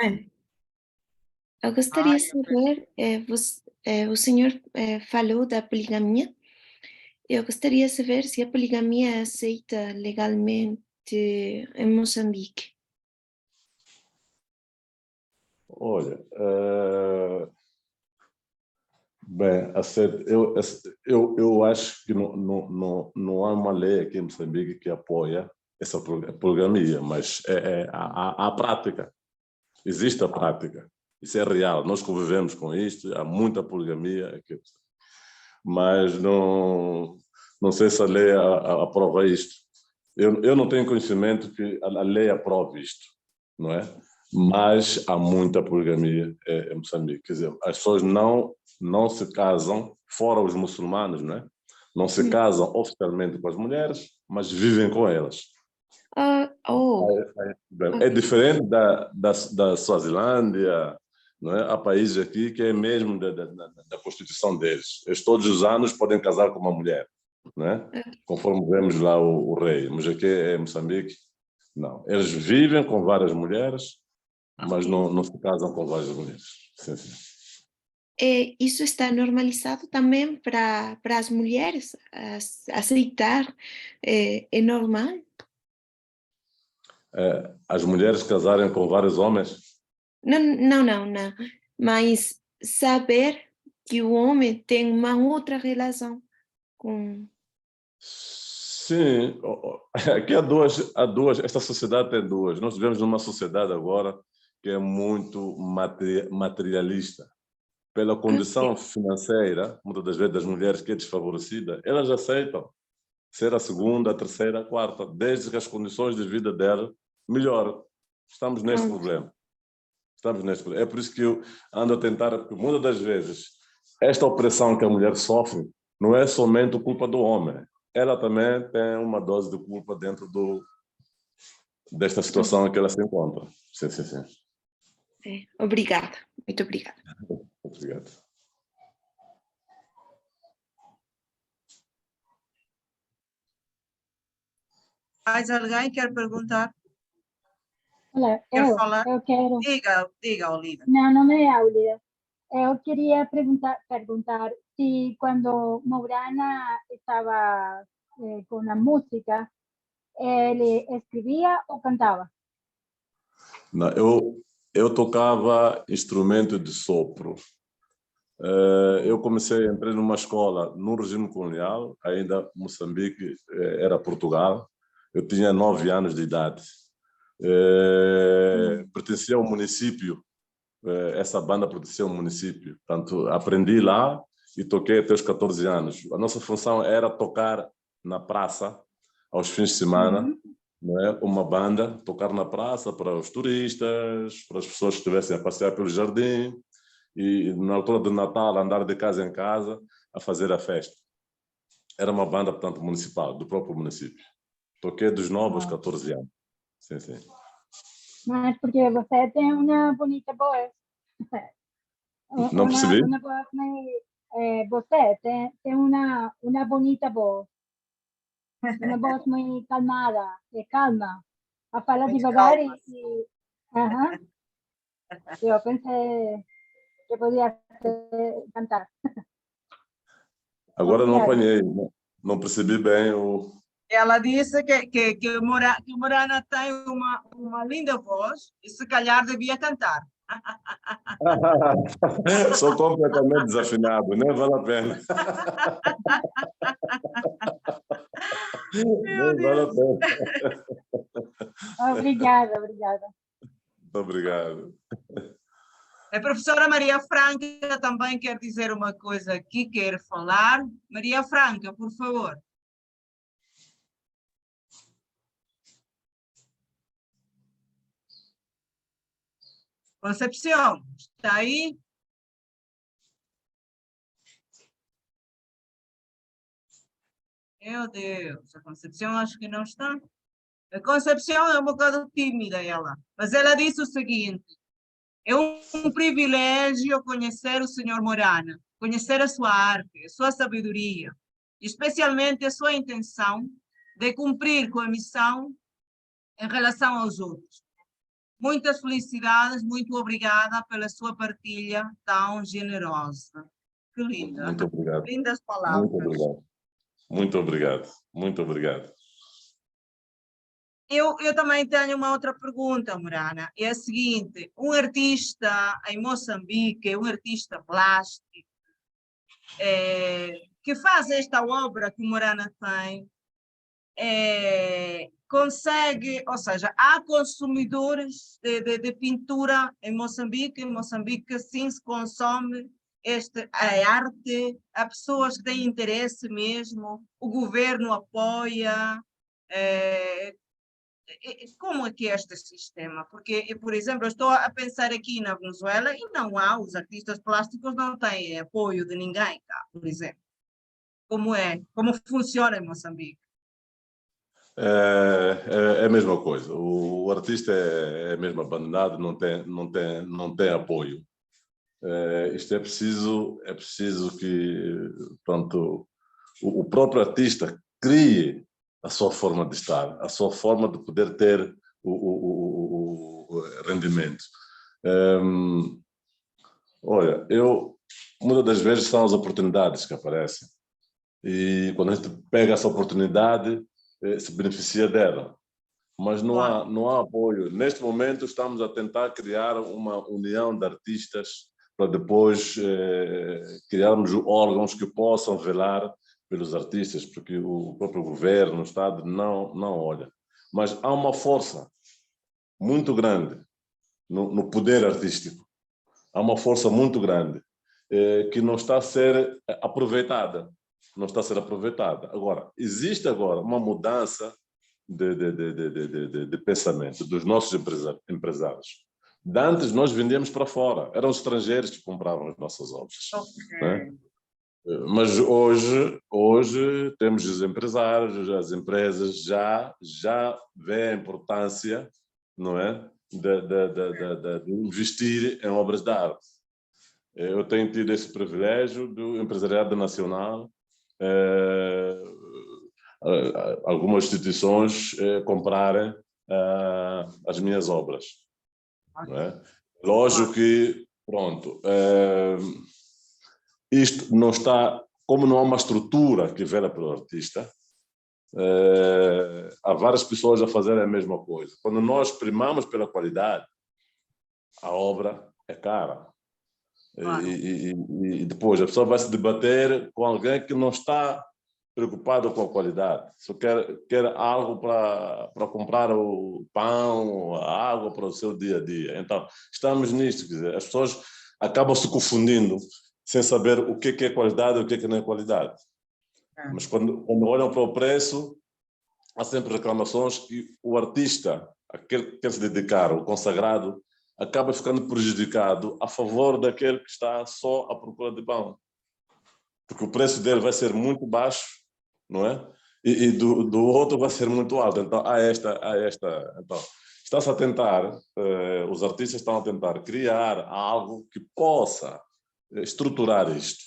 É. Eu gostaria de saber, o senhor falou da poligamia. Eu gostaria de saber se a poligamia é aceita legalmente em Moçambique. Olha, bem, eu acho que não há uma lei aqui em Moçambique que apoia essa poligamia, mas há prática, existe a prática, isso é real, nós convivemos com isto, há muita poligamia aqui, mas não sei se a lei aprova isto. Eu não tenho conhecimento que a lei aprove isto, não é? Mas há muita poligamia em Moçambique. Quer dizer, as pessoas não se casam, fora os muçulmanos, não é? Não se casam oficialmente com as mulheres, mas vivem com elas. É diferente da Suazilândia, não é? Há países aqui que é mesmo da Constituição deles. Eles todos os anos podem casar com uma mulher, não é? Conforme vemos lá o rei. Mas aqui em Moçambique, não. Eles vivem com várias mulheres, mas não se casam com várias mulheres. Sim, sim. Isso está normalizado também para as mulheres aceitar? É normal? As mulheres casarem com vários homens? Não. Mas saber que o homem tem uma outra relação com... Sim, aqui há duas, esta sociedade tem duas. Nós vivemos numa sociedade agora que é muito materialista. Pela condição financeira, muitas das vezes das mulheres que é desfavorecida, elas aceitam ser a segunda, a terceira, a quarta, desde que as condições de vida dela melhoram. Estamos neste problema. É por isso que eu ando a tentar, porque muitas das vezes, esta opressão que a mulher sofre não é somente culpa do homem. Ela também tem uma dose de culpa dentro desta situação em que ela se encontra. Sim, sim, sim. Obrigada, muito obrigada. Obrigado. Mais alguém quer perguntar? Olá, Quer falar? eu quero... Diga, Olivia. Não é Áurea. Eu queria perguntar se quando Mourana estava com a música, ele escrevia ou cantava? Não, eu tocava instrumento de sopro. Eu entrei numa escola no regime colonial, ainda Moçambique era Portugal. Eu tinha 9 anos de idade. Pertencia ao município, essa banda pertencia ao município. Portanto, aprendi lá e toquei até os 14 anos. A nossa função era tocar na praça aos fins de semana, não é? Uma banda, tocar na praça para os turistas, para as pessoas que estivessem a passear pelo jardim e na altura de Natal andar de casa em casa a fazer a festa. Era uma banda, portanto, municipal, do próprio município. Toquei dos 9 aos 14 anos. Sim, sim. Mas porque você tem uma bonita voz. Não percebi? Uma voz você tem uma bonita voz. Uma voz muito calmada, calma. A fala devagar e eu pensei que podia cantar. Agora não apanhei, não percebi bem o... Ela disse que o Mourana tem uma linda voz e se calhar devia cantar. Sou completamente desafinado, nem vale a pena. Nem vale a pena. Obrigada. Obrigado. A professora Maria Franca também quer dizer uma coisa aqui, quer falar. Maria Franca, por favor. Concepción, está aí? Meu Deus, a Concepción acho que não está. A Concepción é um bocado tímida ela, mas ela disse o seguinte: é um privilégio conhecer o Senhor Mourana, conhecer a sua arte, a sua sabedoria, e especialmente a sua intenção de cumprir com a missão em relação aos outros. Muitas felicidades, muito obrigada pela sua partilha tão generosa. Que linda. Muito obrigado. Lindas palavras. Muito obrigado. Muito obrigado. Muito obrigado. Eu também tenho uma outra pergunta, Morana. É a seguinte: um artista em Moçambique, um artista plástico, que faz esta obra que o Morana tem, consegue, ou seja, há consumidores de pintura em Moçambique sim se consome a arte, há pessoas que têm interesse mesmo, o governo apoia. Como é que é este sistema? Porque, por exemplo, eu estou a pensar aqui na Venezuela e não há, os artistas plásticos não têm apoio de ninguém cá, por exemplo. Como é? Como funciona em Moçambique? É a mesma coisa. O artista é mesmo abandonado, não tem apoio. Isto é preciso que, pronto, o próprio artista crie a sua forma de estar, a sua forma de poder ter o rendimento. Olha, muitas das vezes são as oportunidades que aparecem. E quando a gente pega essa oportunidade, se beneficia dela. Mas não há apoio. Neste momento estamos a tentar criar uma união de artistas para depois criarmos órgãos que possam velar pelos artistas, porque o próprio governo, o Estado, não olha. Mas há uma força muito grande no poder artístico. Há uma força muito grande que não está a ser aproveitada. Não está a ser aproveitada. Agora, existe agora uma mudança de pensamento dos nossos empresários. De antes nós vendíamos para fora, eram os estrangeiros que compravam as nossas obras. Okay. Né? Mas hoje temos os empresários, as empresas já veem a importância, não é, de investir em obras de arte. Eu tenho tido esse privilégio do empresariado nacional, algumas instituições comprarem as minhas obras. Não é? Lógico que, pronto, isto não está, como não há uma estrutura que vela pelo artista, há várias pessoas a fazerem a mesma coisa. Quando nós primamos pela qualidade, a obra é cara. Claro. E depois a pessoa vai se debater com alguém que não está preocupado com a qualidade, só quer algo para comprar o pão, a água para o seu dia a dia. Então, estamos nisto, quer dizer, as pessoas acabam se confundindo sem saber o que é qualidade e o que não é qualidade. Mas quando olham para o preço, há sempre reclamações e o artista, aquele que quer se dedicar, o consagrado, acaba ficando prejudicado a favor daquele que está só à procura de pão. Porque o preço dele vai ser muito baixo, não é? E do outro vai ser muito alto. Então, há esta. Então, está-se a tentar, os artistas estão a tentar criar algo que possa estruturar isto,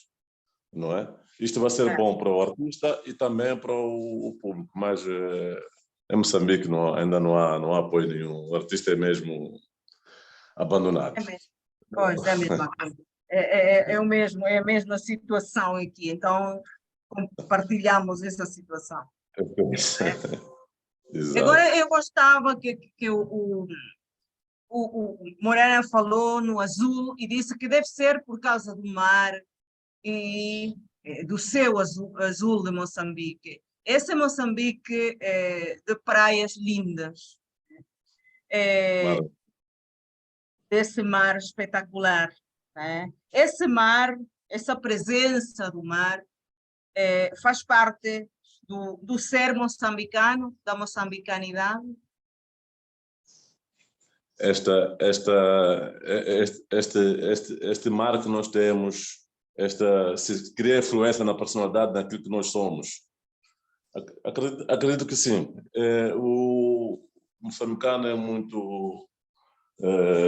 não é? Isto vai ser bom para o artista e também para o público, mas em Moçambique ainda não há apoio nenhum. O artista é mesmo abandonado. É mesmo. Pois, é a mesma coisa. É a mesma situação aqui, então compartilhamos essa situação. Agora, eu gostava que o Morena falou no azul e disse que deve ser por causa do mar e do céu azul de Moçambique. Esse Moçambique de praias lindas. Claro. Desse mar espetacular. Né? Esse mar, essa presença do mar, faz parte do ser moçambicano, da moçambicanidade? Este mar que nós temos, se cria influência na personalidade daquilo que nós somos. Acredito que sim. O moçambicano é muito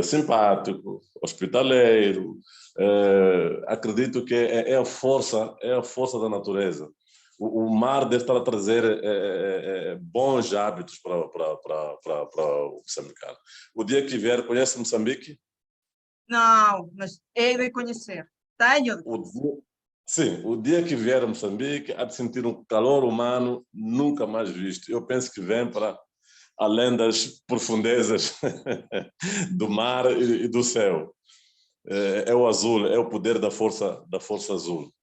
simpático, hospitaleiro. Acredito que é a força da natureza. o mar deve estar a trazer bons hábitos para o moçambicano. O dia que vier, conhece Moçambique? Não, mas é de conhecer. Tenho de conhecer. Sim, o dia que vier a Moçambique, há de sentir um calor humano nunca mais visto. Eu penso que vem para além das profundezas do mar e do céu. É o azul, é o poder da força azul.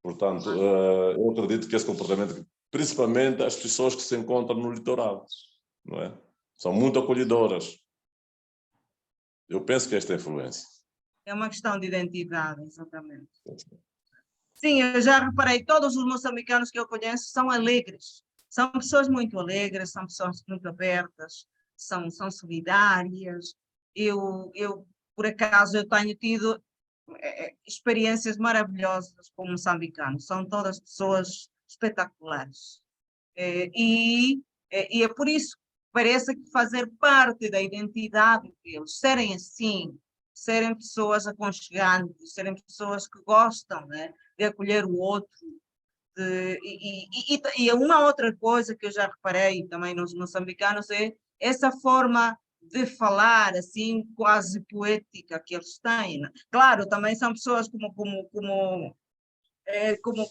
Portanto, eu acredito que esse comportamento, principalmente as pessoas que se encontram no litoral, não é? São muito acolhedoras. Eu penso que esta é a influência. É uma questão de identidade, exatamente. Sim, eu já reparei, todos os moçambicanos que eu conheço são alegres. São pessoas muito alegres, são pessoas muito abertas, são solidárias. Por acaso, eu tenho tido experiências maravilhosas com moçambicanos. São todas pessoas espetaculares. E é por isso que parece que fazer parte da identidade deles, serem assim, serem pessoas aconchegantes, serem pessoas que gostam, né, de acolher o outro. E uma outra coisa que eu já reparei também nos moçambicanos é essa forma de falar, assim, quase poética que eles têm. Né? Claro, também são pessoas como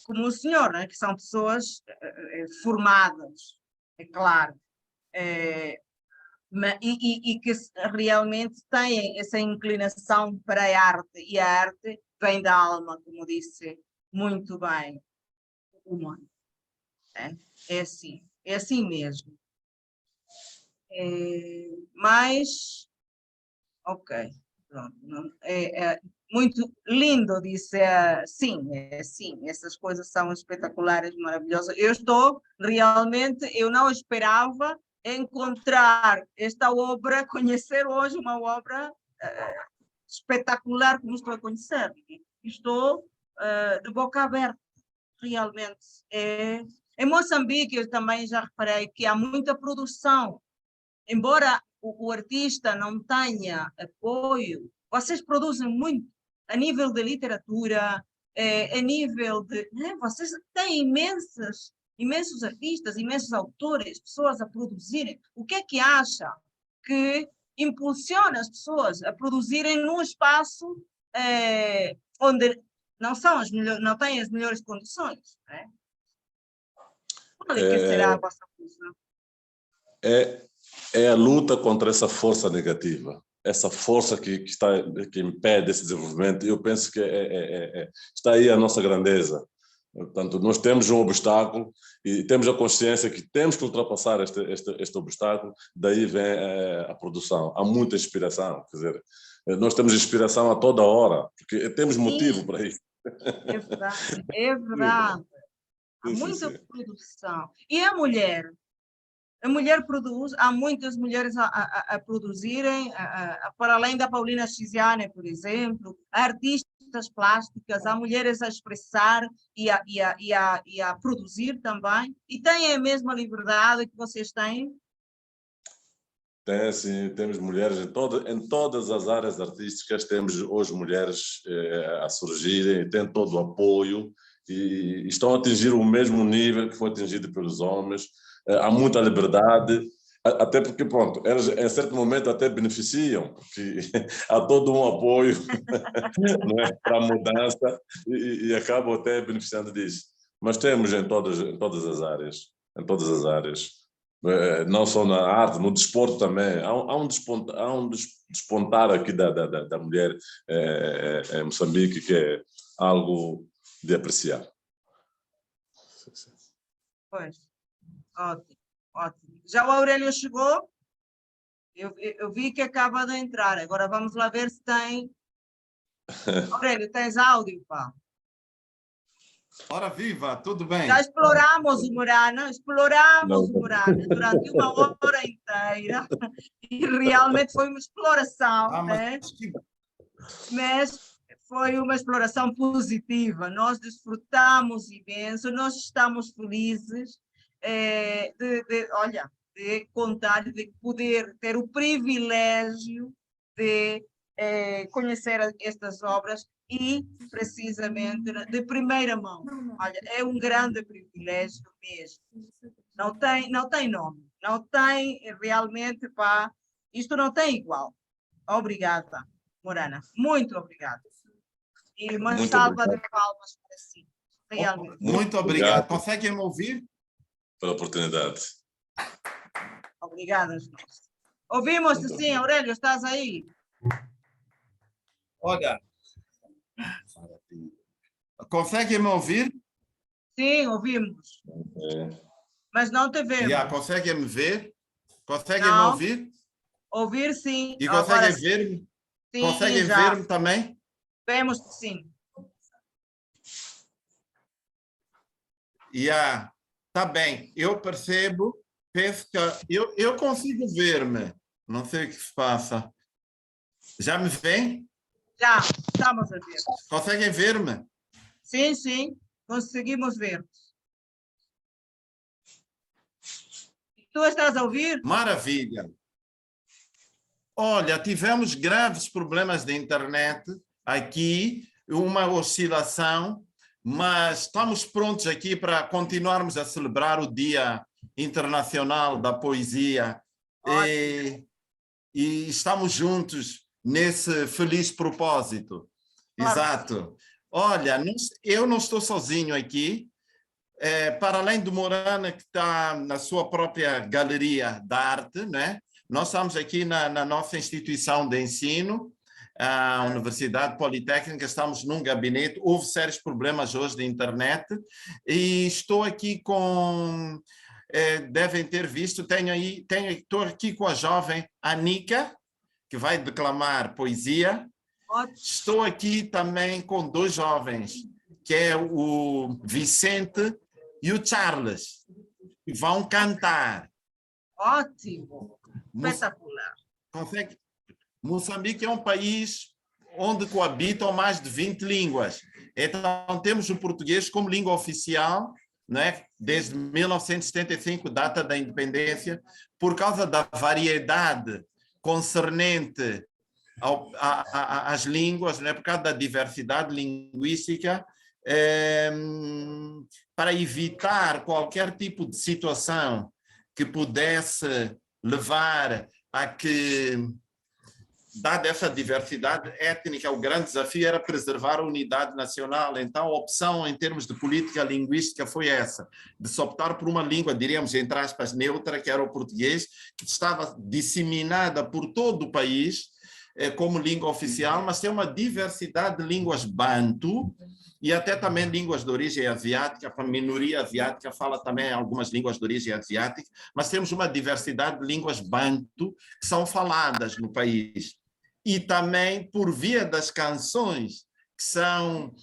o senhor, né? Que são pessoas formadas, é claro. E que realmente têm essa inclinação para a arte, e a arte vem da alma, como disse muito bem o humano. É assim mesmo. Mas, ok, pronto. É muito lindo, disse, sim, sim, essas coisas são espetaculares, maravilhosas. Eu não esperava encontrar esta obra, conhecer hoje uma obra espetacular como estou a conhecer. Estou de boca aberta, realmente. Em Moçambique, eu também já reparei que há muita produção. Embora o artista não tenha apoio, vocês produzem muito a nível de literatura, a nível de... Né? Vocês têm imensos artistas, imensos autores, pessoas a produzirem. O que é que acha que impulsiona as pessoas a produzirem num espaço onde não têm as melhores condições? Né? Qual é que será a vossa posição? É a luta contra essa força negativa, essa força que impede esse desenvolvimento. Eu penso que está aí a nossa grandeza. Portanto, nós temos um obstáculo e temos a consciência que temos que ultrapassar este obstáculo, daí vem a produção. Há muita inspiração, quer dizer, nós temos inspiração a toda hora, porque temos motivo para isso. É verdade, é verdade. Há muita produção. E a mulher? A mulher produz, há muitas mulheres a produzirem, para além da Paulina Chiziane, por exemplo, artistas plásticas, há mulheres a expressar e a produzir também, e têm a mesma liberdade que vocês têm? Tem, sim, temos mulheres em todas as áreas artísticas, temos hoje mulheres a surgirem, têm todo o apoio e estão a atingir o mesmo nível que foi atingido pelos homens. Há muita liberdade, até porque, pronto, elas em certo momento até beneficiam, porque há todo um apoio não é, para a mudança e acabam até beneficiando disso. Mas temos em todas as áreas, não só na arte, no desporto também. Há um despontar aqui da mulher em Moçambique que é algo de apreciar. Pois, ótimo, ótimo. Já o Aurélio chegou? Eu vi que acaba de entrar. Agora vamos lá ver se tem... Aurélio, tens áudio, pá? Ora viva, tudo bem? Já exploramos o Murana durante uma hora inteira e realmente foi uma exploração, né? Mas foi uma exploração positiva. Nós desfrutamos imenso, nós estamos felizes de contar, de poder ter o privilégio de conhecer estas obras e, precisamente, de primeira mão. Olha, é um grande privilégio mesmo. Não tem nome. Não tem realmente, pá, isto não tem igual. Obrigada, Morana. Muito obrigada. E uma Muito salva obrigado. de palmas para si. Realmente. Muito obrigado. Conseguem me ouvir? Pela oportunidade. Obrigada, Jonas. Ouvimos-te sim, Aurélio, estás aí? Olha. Conseguem me ouvir? Sim, ouvimos. Mas não te vemos. Conseguem me ver? Conseguem me Não. ouvir? Ouvir sim. E Agora conseguem ver-me? sim, Conseguem já. ver-me também? Vemos-te sim. Tá bem. Eu percebo, penso que eu consigo ver-me. Não sei o que se passa. Já me veem? Já, estamos a ver. Conseguem ver-me? Sim, sim, conseguimos ver. Tu estás a ouvir? Maravilha. Olha, tivemos graves problemas de internet aqui, uma oscilação, mas estamos prontos aqui para continuarmos a celebrar o Dia Internacional da Poesia e estamos juntos nesse feliz propósito. Claro. Exato. Olha, eu não estou sozinho aqui. Para além do Morana, que está na sua própria galeria de arte, né? Nós estamos aqui na nossa instituição de ensino, a Universidade Politécnica, estamos num gabinete, houve sérios problemas hoje de internet, e estou aqui com, devem ter visto, estou aqui com a jovem Anica, que vai declamar poesia. Ótimo. Estou aqui também com dois jovens, que é o Vicente e o Charles, que vão cantar. Ótimo. Espetacular. Moçambique é um país onde coabitam mais de 20 línguas. Então, temos o português como língua oficial, né? Desde 1975, data da independência, por causa da variedade concernente às línguas, né? Por causa da diversidade linguística, para evitar qualquer tipo de situação que pudesse levar a que, dada essa diversidade étnica, o grande desafio era preservar a unidade nacional. Então, a opção em termos de política linguística foi essa, de se optar por uma língua, diríamos, entre aspas, neutra, que era o português, que estava disseminada por todo o país como língua oficial, mas tem uma diversidade de línguas bantu, e até também línguas de origem asiática, a minoria asiática fala também algumas línguas de origem asiática, mas temos uma diversidade de línguas bantu que são faladas no país. E também, por via das canções que são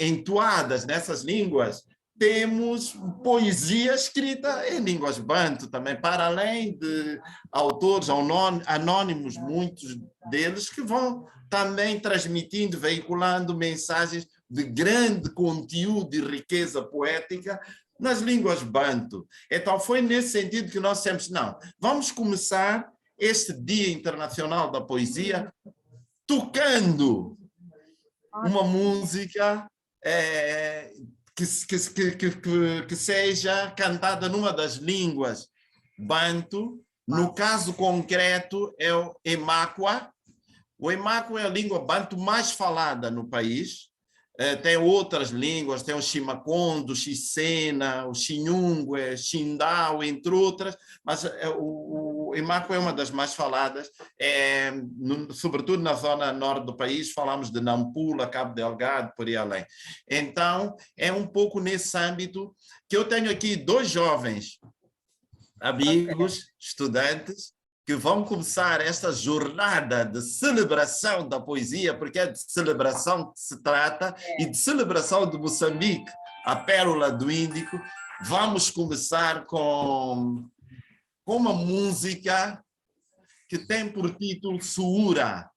entoadas nessas línguas, temos poesia escrita em línguas bantu também, para além de autores anônimos, muitos deles, que vão também transmitindo, veiculando mensagens de grande conteúdo e riqueza poética nas línguas bantu. Então, foi nesse sentido que nós dissemos, não, vamos começar este Dia Internacional da Poesia tocando uma música que seja cantada numa das línguas bantu. No caso concreto, é o Emakwa. O Emakwa é a língua bantu mais falada no país. Tem outras línguas, tem o Chimaconde, o Xicena, o Xinhungue, Xindao, entre outras, mas o Emakwa é uma das mais faladas, sobretudo na zona norte do país, falamos de Nampula, Cabo Delgado, por aí além. Então, é um pouco nesse âmbito que eu tenho aqui dois jovens amigos, estudantes, que vão começar esta jornada de celebração da poesia, porque é de celebração que se trata, e de celebração de Moçambique, a pérola do Índico. Vamos começar com uma música que tem por título Suura.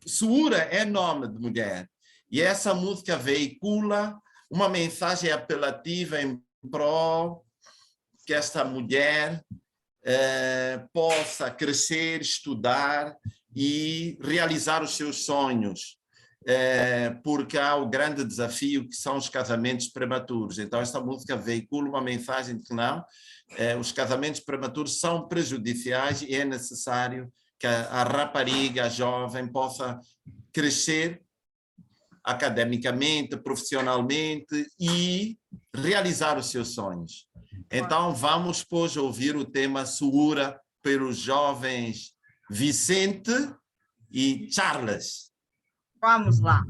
Suura é nome de mulher, e essa música veicula uma mensagem apelativa em prol que esta mulher possa crescer, estudar e realizar os seus sonhos, porque há o grande desafio que são os casamentos prematuros. Então esta música veicula uma mensagem de que não, os casamentos prematuros são prejudiciais e é necessário que a rapariga, a jovem, possa crescer academicamente, profissionalmente e realizar os seus sonhos. Então vamos, pois, ouvir o tema Suura pelos jovens Vicente e Charles. Vamos lá.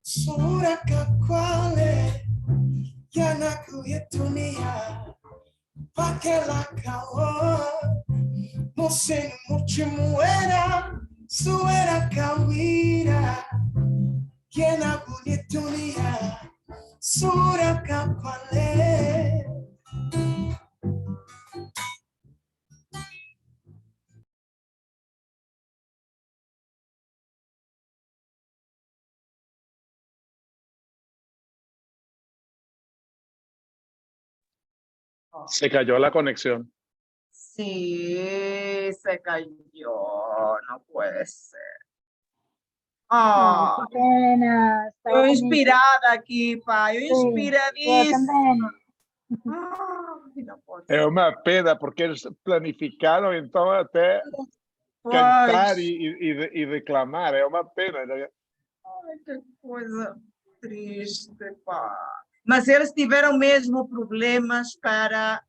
Suura kakwale yanaku yetunia pakela kawa musenu muchimuera suera kawira yanaku yetunia suura kakwale. Se cayó la conexión. Sí, se cayó, no puede ser. Ay, qué pena. Estaba Eu bonito. inspirada aqui, pai, eu Sí, eu inspiradíssima. também. Ai, não pode É ser. uma pena, porque eles planificaram, então, até Pois. cantar e declamar. É uma pena. Né? Ai, que coisa triste, pá. Mas eles tiveram mesmo problemas para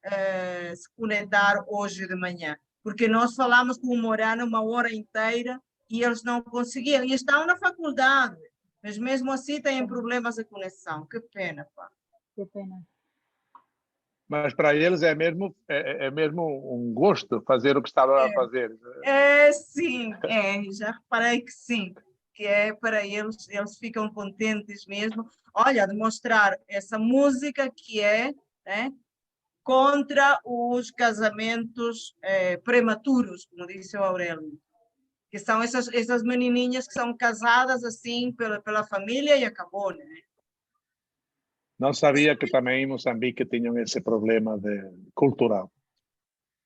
se conectar hoje de manhã, porque nós falamos com o Morano uma hora inteira e eles não conseguiram. E estão na faculdade, mas mesmo assim têm problemas de conexão. Que pena, pá. Que pena. Mas para eles é mesmo um gosto fazer o que estavam a fazer. Sim, já reparei que sim, que é para eles, eles ficam contentes mesmo. Olha, demonstrar essa música que é, né, contra os casamentos prematuros, como disse o Aurélio, que são essas menininhas que são casadas assim pela família e acabou, né? Não sabia que também em Moçambique tinham esse problema cultural.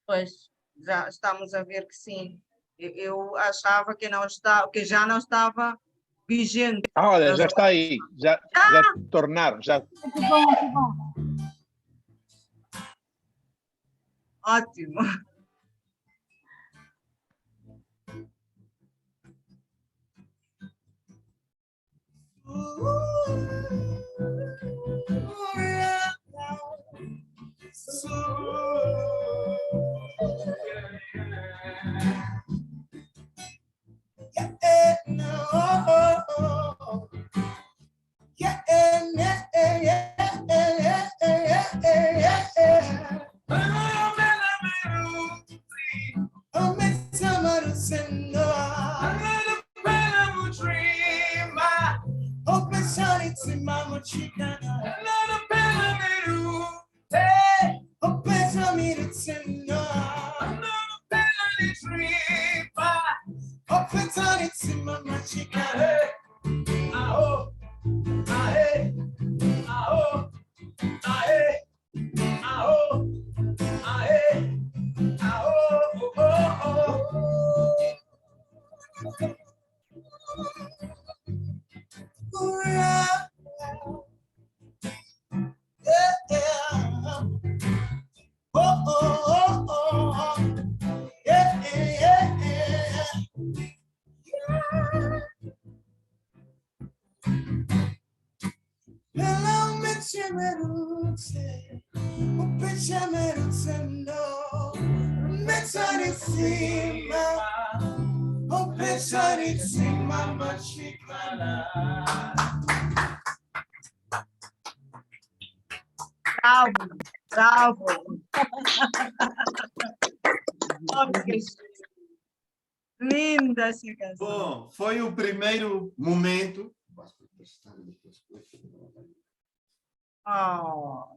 Pois, já estamos a ver que sim. Eu achava que já não estava vigente. Olha, já está aí. Já tornaram. Já... Que bom, que bom. Ótimo. Open Esaritsima machikala. Bravo, bravo. Linda essa canção. Bom, foi o primeiro momento.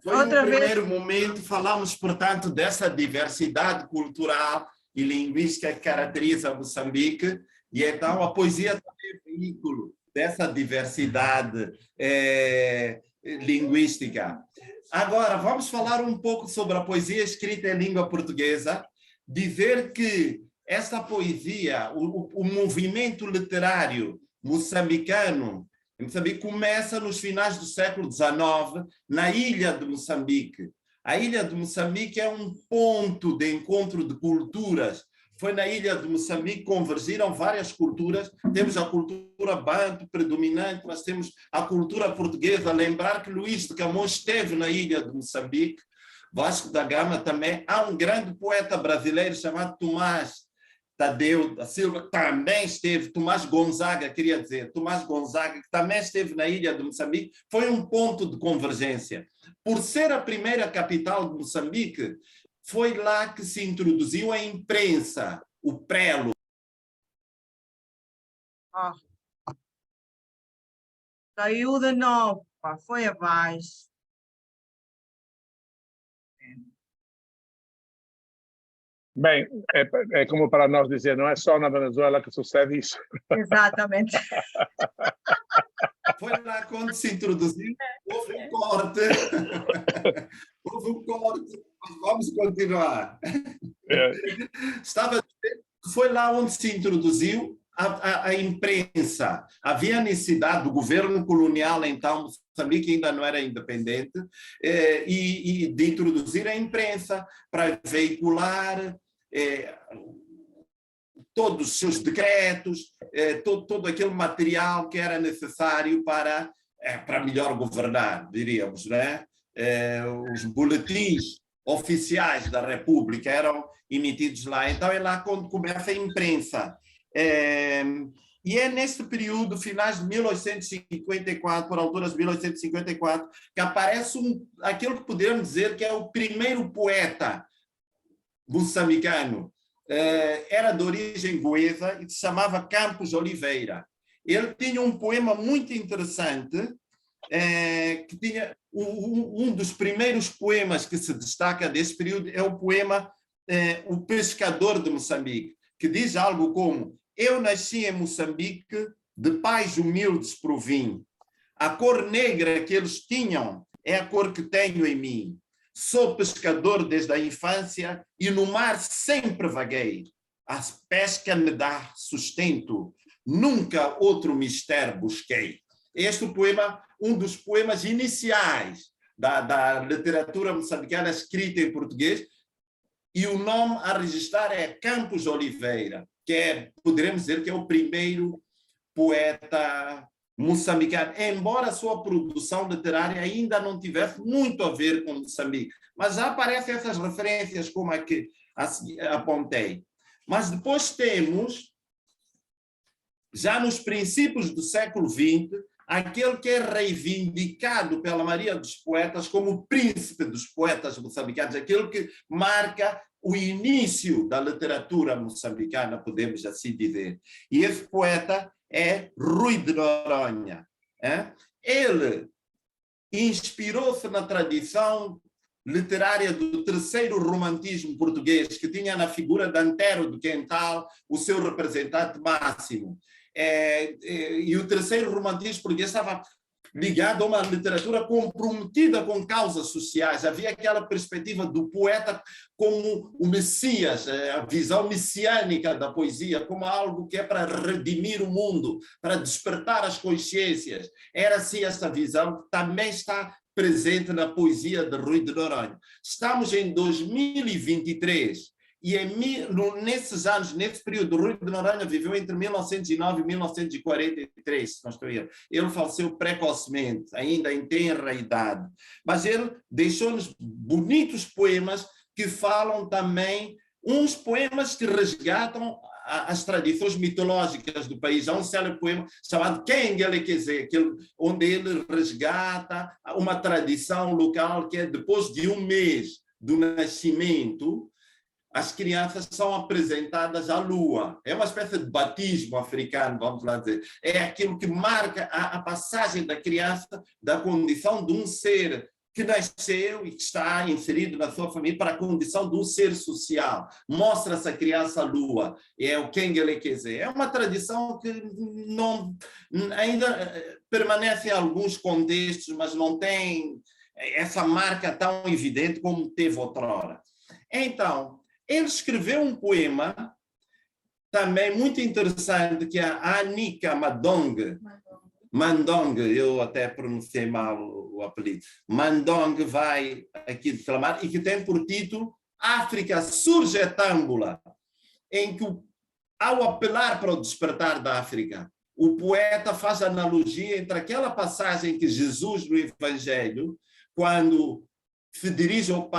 Foi Outra o vez. primeiro momento, falamos, portanto, dessa diversidade cultural e linguística que caracteriza Moçambique, e então a poesia também é veículo dessa diversidade linguística. Agora, vamos falar um pouco sobre a poesia escrita em língua portuguesa, dizer que essa poesia, o movimento literário moçambicano, em Moçambique, começa nos finais do século XIX, na ilha de Moçambique. A ilha de Moçambique é um ponto de encontro de culturas. Foi na ilha de Moçambique que convergiram várias culturas. Temos a cultura banto predominante, mas temos a cultura portuguesa. Lembrar que Luís de Camões esteve na ilha de Moçambique. Vasco da Gama também. Há um grande poeta brasileiro chamado Tomás Tadeu da Silva, também esteve, Tomás Gonzaga, queria dizer, Tomás Gonzaga, que também esteve na ilha de Moçambique, foi um ponto de convergência. Por ser a primeira capital de Moçambique, foi lá que se introduziu a imprensa, o prelo. Caiu de novo, pá, foi abaixo. Bem, é como para nós dizer, não é só na Venezuela que sucede isso. Exatamente. Foi lá quando se introduziu, houve um corte. Houve um corte, mas vamos continuar. Estava a dizer que foi lá onde se introduziu a imprensa. Havia necessidade do governo colonial, então, Moçambique ainda não era independente, e de introduzir a imprensa para veicular todos os seus decretos, todo aquele material que era necessário para melhor governar, diríamos, né? Os boletins oficiais da República eram emitidos lá. Então, é lá quando começa a imprensa. E é nesse período, finais de 1854, por alturas de 1854, que aparece aquilo que podemos dizer que é o primeiro poeta moçambicano. Era de origem goesa e se chamava Campos Oliveira. Ele tinha um poema muito interessante, que tinha um dos primeiros poemas que se destaca desse período é o poema O Pescador de Moçambique, que diz algo como: eu nasci em Moçambique, de pais humildes provim. A cor negra que eles tinham é a cor que tenho em mim. Sou pescador desde a infância e no mar sempre vaguei. A pesca me dá sustento, nunca outro mistério busquei. Este poema, um dos poemas iniciais da literatura moçambicana escrita em português, e o nome a registrar é Campos Oliveira, que poderemos dizer que é o primeiro poeta moçambicano, embora a sua produção literária ainda não tivesse muito a ver com Moçambique, mas já aparecem essas referências como a que apontei. Mas depois temos, já nos princípios do século XX, aquele que é reivindicado pela maioria dos poetas como o príncipe dos poetas moçambicanos, aquele que marca o início da literatura moçambicana, podemos assim dizer. E esse poeta é Rui de Noronha. Ele inspirou-se na tradição literária do terceiro romantismo português, que tinha na figura de Antero do Quental o seu representante máximo. E o terceiro romantismo português estava ligado a uma literatura comprometida com causas sociais. Havia aquela perspectiva do poeta como o Messias, a visão messiânica da poesia, como algo que é para redimir o mundo, para despertar as consciências. Era assim essa visão que também está presente na poesia de Rui de Noronha. Estamos em 2023 e nesses anos, nesse período, Rui de Noronha viveu entre 1909 e 1943, se não estou errado. Ele faleceu precocemente, ainda em tenra idade. Mas ele deixou-nos bonitos poemas que falam também, uns poemas que resgatam as tradições mitológicas do país. Há um célebre poema chamado Kengelekeze, onde ele resgata uma tradição local que é depois de um mês do nascimento, as crianças são apresentadas à lua. É uma espécie de batismo africano, vamos lá dizer. É aquilo que marca a passagem da criança da condição de um ser que nasceu e que está inserido na sua família para a condição de um ser social. Mostra-se a criança à lua. É o Kengelekeze. É uma tradição que não, ainda permanece em alguns contextos, mas não tem essa marca tão evidente como teve outrora. Então, ele escreveu um poema também muito interessante, que é a Anika Mandong, eu até pronunciei mal o apelido. Mandong vai aqui declamar, e que tem por título África Surgetâmbula, em que, ao apelar para o despertar da África, o poeta faz analogia entre aquela passagem que Jesus, no Evangelho, quando se dirige ao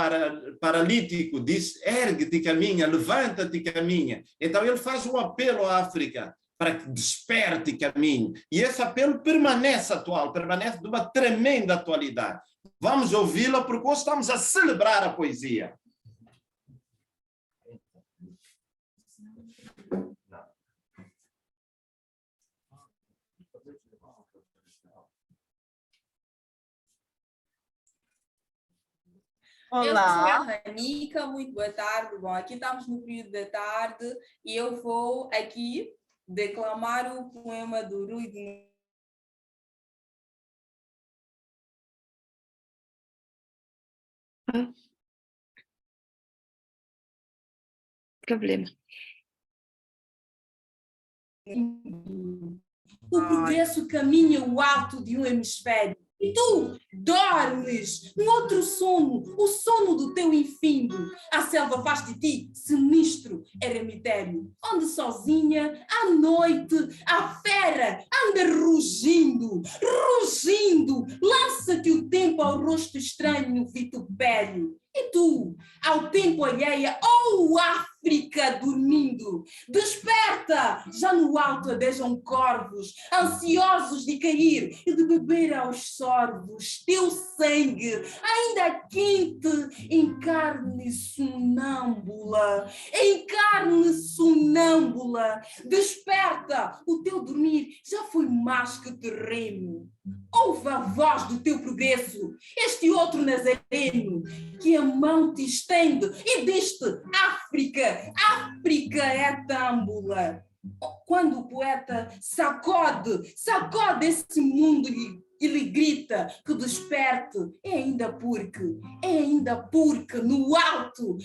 paralítico, diz: ergue-te e caminha, levanta-te e caminha. Então ele faz um apelo à África para que desperte e caminhe. E esse apelo permanece atual, permanece de uma tremenda atualidade. Vamos ouvi-la, porque hoje estamos a celebrar a poesia. Olá. Eu sou a Anica, muito boa tarde. Bom, aqui estamos no período da tarde e eu vou aqui declamar o poema do Rui de Problema. O progresso caminha o alto de um hemisfério e tu dormes no outro sono, o sono do teu infindo. A selva faz de ti sinistro eremitério, onde sozinha, à noite, a fera anda rugindo, lança-te o tempo ao rosto estranho vitupério. E tu, ao tempo alheia, África dormindo, desperta! Já no alto adejam corvos, ansiosos de cair e de beber aos sorvos teu sangue, ainda quente, em carne sonâmbula, desperta! O teu dormir já foi mais que terreno. Ouve a voz do teu progresso, este outro nazareno, que a mão te estende e diz-te: África é tâmbula. Quando o poeta sacode esse mundo e lhe grita que desperte, é ainda porque no alto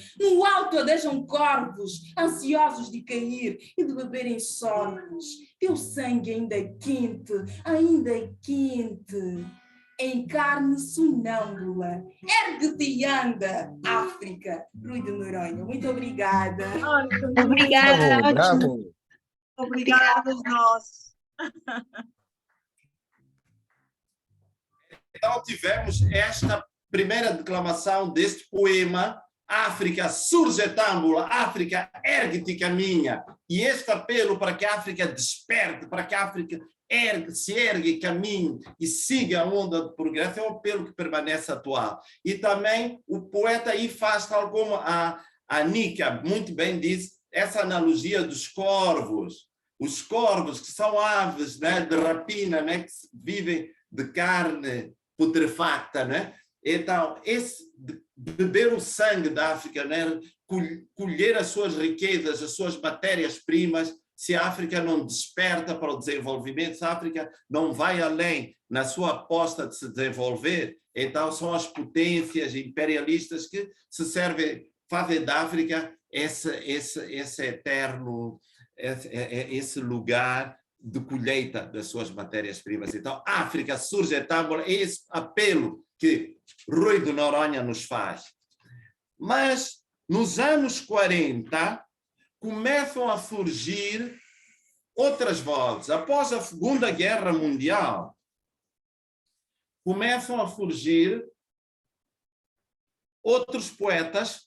adejam corvos, ansiosos de cair e de beberem sorvos. Teu sangue ainda quente, em carne sonâmbula. Ergue-te e anda, África. Rui de Noronha, muito obrigada. Obrigada, ótimo. Bravo. Obrigada nós. Então tivemos esta primeira declamação deste poema, África surgetâmbula, África ergue-te e caminha. E este apelo para que a África desperte, para que a África se ergue, caminhe e siga a onda de progresso, é um apelo que permanece atual. E também o poeta aí faz, tal como a Anica muito bem disse, essa analogia dos corvos. Os corvos, que são aves, né, de rapina, né, que vivem de carne putrefacta, né? Então, beber o sangue da África, né, colher as suas riquezas, as suas matérias-primas, se a África não desperta para o desenvolvimento, se a África não vai além na sua aposta de se desenvolver, então são as potências imperialistas que fazem da África esse eterno, esse lugar de colheita das suas matérias-primas. Então, a África surgetâmbula é esse apelo que Rui de Noronha nos faz. Mas, nos anos 40, começam a surgir outras vozes. Após a Segunda Guerra Mundial, começam a surgir outros poetas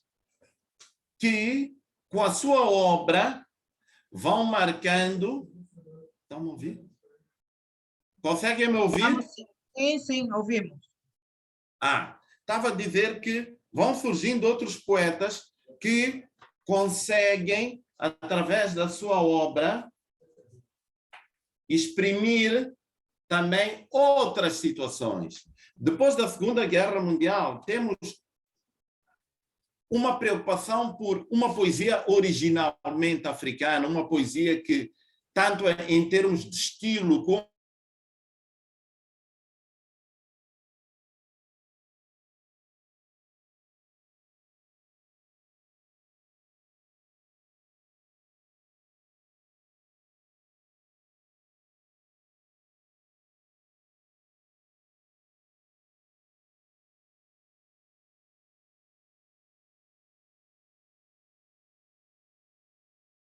que, com a sua obra, vão marcando. Estão a ouvir? Conseguem me ouvir? Sim, sim, ouvimos. Estava a dizer que vão surgindo outros poetas que conseguem, através da sua obra, exprimir também outras situações. Depois da Segunda Guerra Mundial, temos uma preocupação por uma poesia originalmente africana, uma poesia que, tanto em termos de estilo como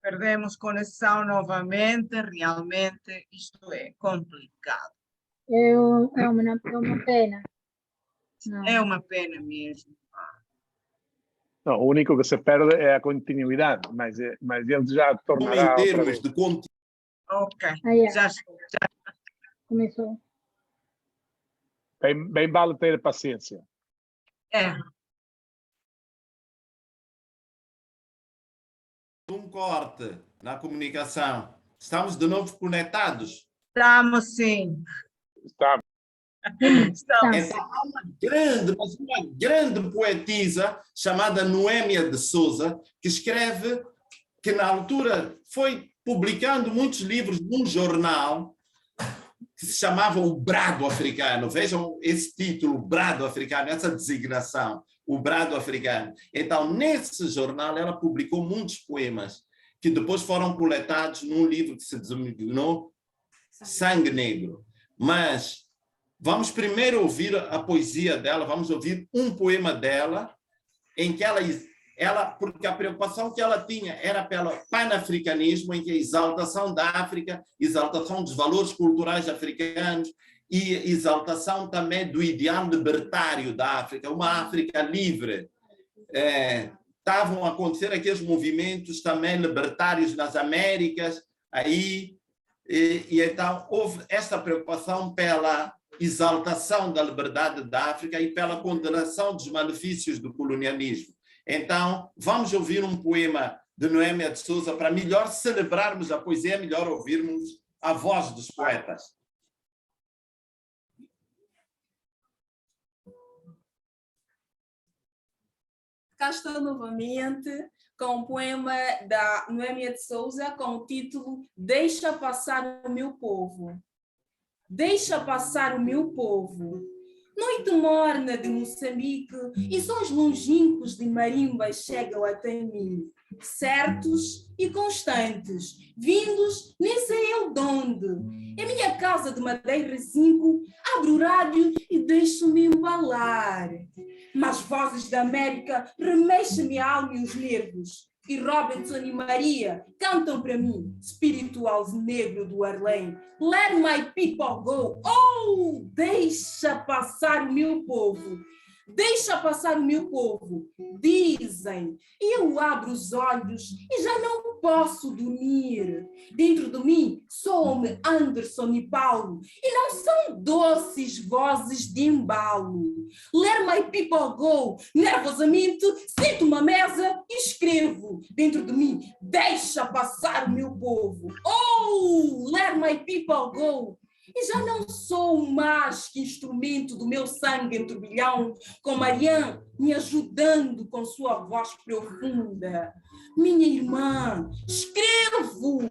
Perdemos conexão novamente, realmente isto é complicado. É uma pena. É uma pena mesmo. Não, o único que se perde é a continuidade, mas ele já tornará em outra termos vez. de conteúdo. Ok, Já já começou. Bem vale ter paciência. é. Um corte na comunicação. Estamos de novo conectados. Estamos sim. Está. Estamos. Então, há uma grande poetisa chamada Noémia de Souza, que escreve, que na altura foi publicando muitos livros num jornal que se chamava O Brado Africano. Vejam esse título, O Brado Africano, essa designação, O Brado Africano. Então, nesse jornal, ela publicou muitos poemas que depois foram coletados num livro que se denominou Sangue Negro. Mas vamos primeiro ouvir a poesia dela, vamos ouvir um poema dela, em que ela, porque a preocupação que ela tinha era pelo panafricanismo, em que a exaltação da África, exaltação dos valores culturais africanos e exaltação também do ideal libertário da África, uma África livre. Estavam a acontecer aqueles movimentos também libertários nas Américas, aí, e então houve esta preocupação pela exaltação da liberdade da África e pela condenação dos malefícios do colonialismo. Então, vamos ouvir um poema de Noémia de Souza para melhor celebrarmos a poesia, melhor ouvirmos a voz dos poetas. Cá estou novamente com o poema da Noémia de Souza com o título Deixa Passar o Meu Povo. Deixa passar o meu povo. Noite morna de Moçambique e sons longínquos de marimba chegam até mim, certos e constantes, vindos nem sei eu de onde. Em minha casa de madeira 5, abro o rádio e deixo-me embalar. Mas vozes da América remexem-me a alma e os nervos. E Robinson e Maria cantam para mim, espiritual negro do Arlém. Let my people go. Oh, deixa passar o meu povo. Deixa passar o meu povo, dizem. E eu abro os olhos e já não posso dormir. Dentro de mim soam Anderson e Paulo, e não são doces vozes de embalo. Let my people go. Nervosamente sento uma mesa e escrevo. Dentro de mim, deixa passar o meu povo. Oh, let my people go. E já não sou mais que instrumento do meu sangue em turbilhão, com Marianne me ajudando com sua voz profunda. Minha irmã, escrevo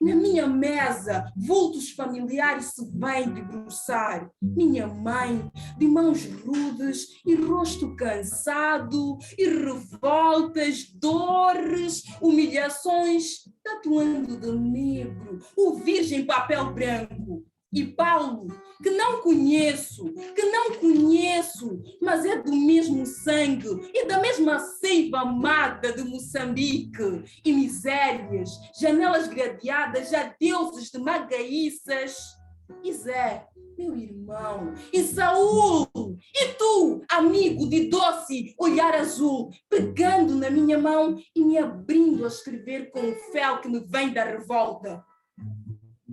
na minha mesa, vultos familiares se vêm debruçar. Minha mãe, de mãos rudes e rosto cansado, e revoltas, dores, humilhações, tatuando de negro o virgem papel branco. E Paulo, que não conheço, mas é do mesmo sangue e da mesma seiva amada de Moçambique. E misérias, janelas gradeadas a deuses de magaíças. E Zé, meu irmão, e Saúl, e tu, amigo de doce olhar azul, pegando na minha mão e me abrindo a escrever com o fel que me vem da revolta.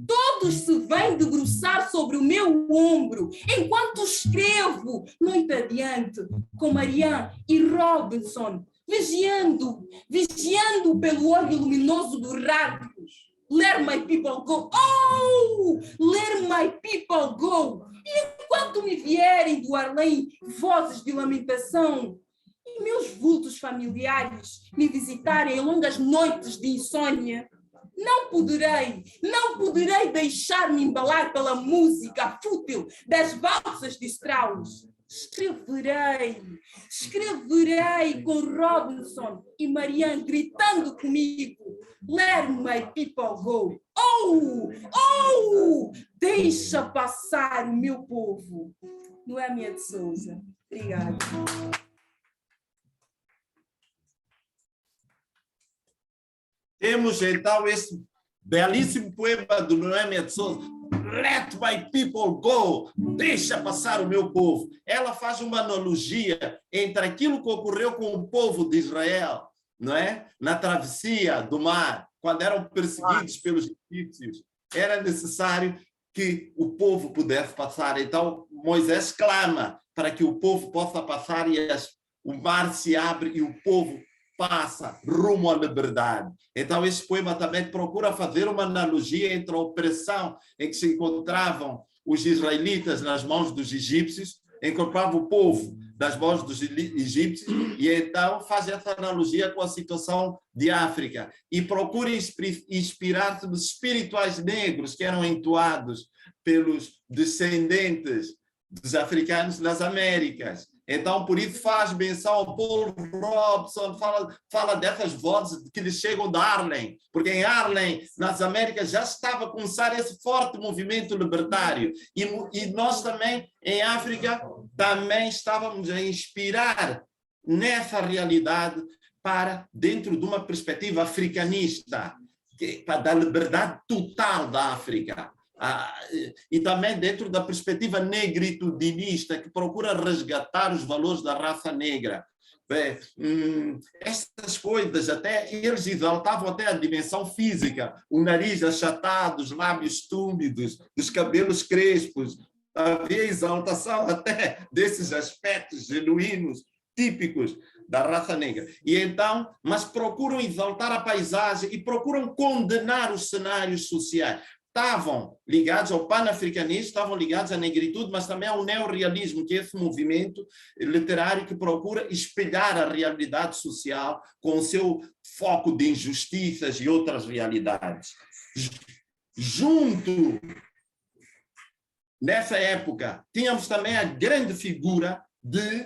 Todos se vêm debruçar sobre o meu ombro, enquanto escrevo, noite adiante, com Marianne e Robinson, vigiando pelo olho luminoso do rádio. Let my people go. Oh, let my people go. E enquanto me vierem do além vozes de lamentação e meus vultos familiares me visitarem em longas noites de insônia, não poderei deixar-me embalar pela música fútil das valsas de Strauss. Escreverei com Robinson e Marianne gritando comigo. Let my people go. Oh, deixa passar o meu povo. Noêmia de Souza. Obrigada. Temos então esse belíssimo poema do Noêmia de Souza. Let my people go, deixa passar o meu povo. Ela faz uma analogia entre aquilo que ocorreu com o povo de Israel, não é? Na travessia do mar, quando eram perseguidos pelos egípcios, era necessário que o povo pudesse passar. Então, Moisés clama para que o povo possa passar e o mar se abre e o povo passa rumo à liberdade. Então, esse poema também procura fazer uma analogia entre a opressão em que se encontravam os israelitas nas mãos dos egípcios, encontrava o povo das mãos dos egípcios, e então faz essa analogia com a situação de África e procura inspirar-se nos espirituais negros que eram entoados pelos descendentes dos africanos nas Américas. Então, por isso faz menção ao Paul Robson, fala dessas vozes que lhes chegam de Harlem, porque em Harlem, nas Américas, já estava a começar esse forte movimento libertário. E nós também, em África, também estávamos a inspirar nessa realidade para dentro de uma perspectiva africanista, da liberdade total da África. E também dentro da perspectiva negritudinista, que procura resgatar os valores da raça negra. Essas coisas, até eles exaltavam até a dimensão física, o nariz achatado, os lábios túmidos, os cabelos crespos. Havia exaltação até desses aspectos genuínos, típicos da raça negra. E então, mas procuram exaltar a paisagem e procuram condenar os cenários sociais. Estavam ligados ao panafricanismo, estavam ligados à negritude, mas também ao neorrealismo, que é esse movimento literário que procura espelhar a realidade social com o seu foco de injustiças e outras realidades. Junto, nessa época, tínhamos também a grande figura de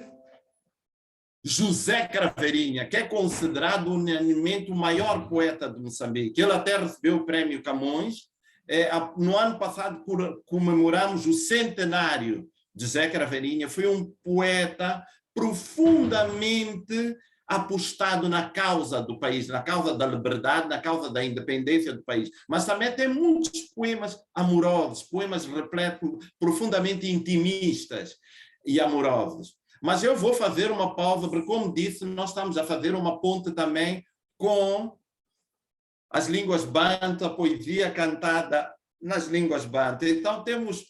José Craveirinha, que é considerado unanimemente o maior poeta de Moçambique. Ele até recebeu o Prémio Camões. No ano passado comemoramos o centenário de José Craveirinha. Foi um poeta profundamente apostado na causa do país, na causa da liberdade, na causa da independência do país. Mas também tem muitos poemas amorosos, poemas repletos, profundamente intimistas e amorosos. Mas eu vou fazer uma pausa, porque, como disse, nós estamos a fazer uma ponte também com as línguas bantu, a poesia cantada nas línguas bantu. Então, temos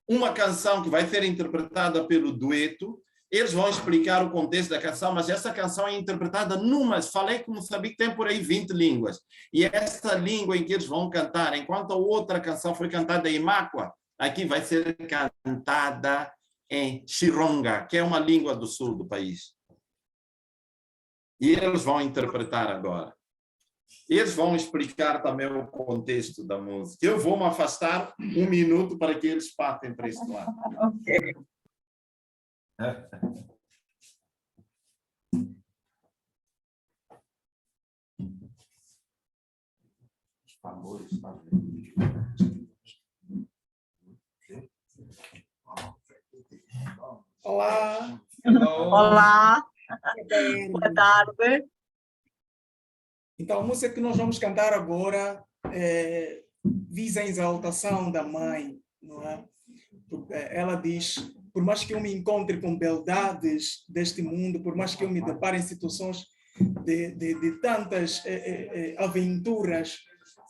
uma canção que vai ser interpretada pelo dueto. Eles vão explicar o contexto da canção, mas essa canção é interpretada falei que Moçambique tem por aí 20 línguas. E essa língua em que eles vão cantar, enquanto a outra canção foi cantada em Máqua, aqui vai ser cantada em Chironga, que é uma língua do sul do país. E eles vão interpretar agora. Eles vão explicar também o contexto da música. Eu vou me afastar 1 minuto para que eles partem para esse lado. Ok. Os favores, Olá. Olá. Boa tarde. Então, a música que nós vamos cantar agora visa a exaltação da mãe, não é? Ela diz, por mais que eu me encontre com beldades deste mundo, por mais que eu me depare em situações de tantas aventuras,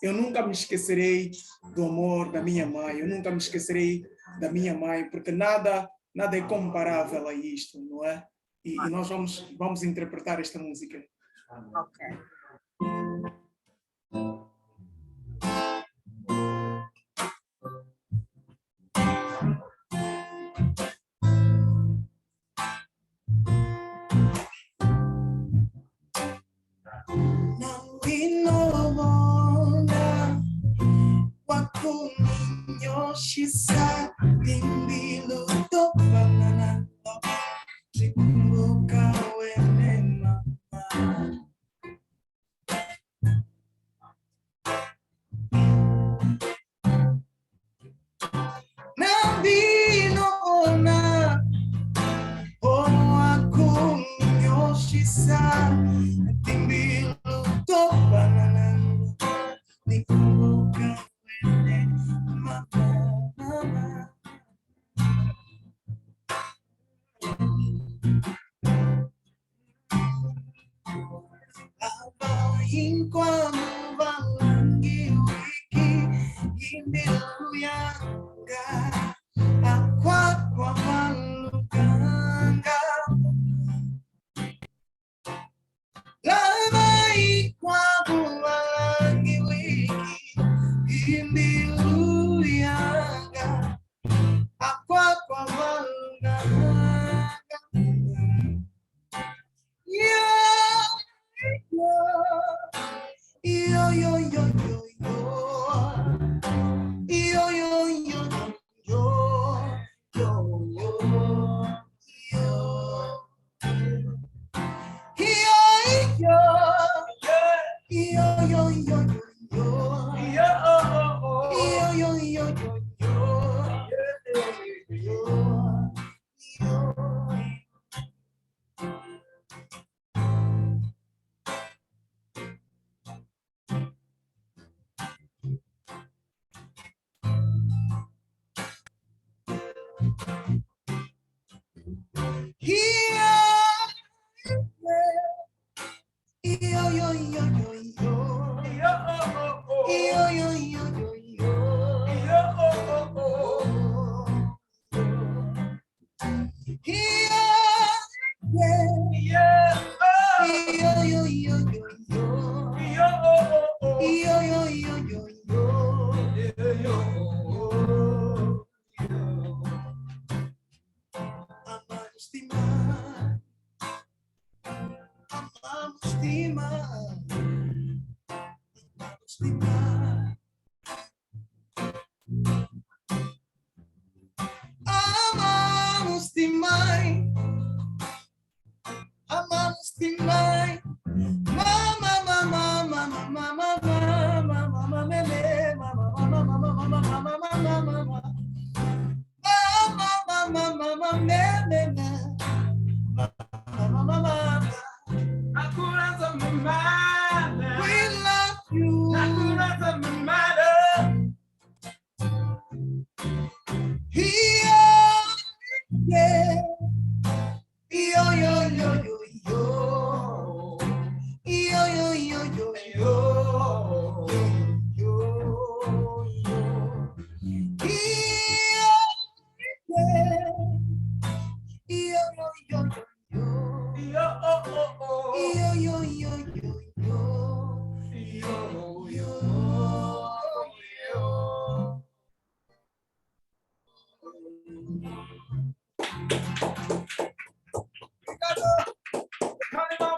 eu nunca me esquecerei do amor da minha mãe, eu nunca me esquecerei da minha mãe, porque nada é comparável a isto, não é? E nós vamos interpretar esta música. Ok.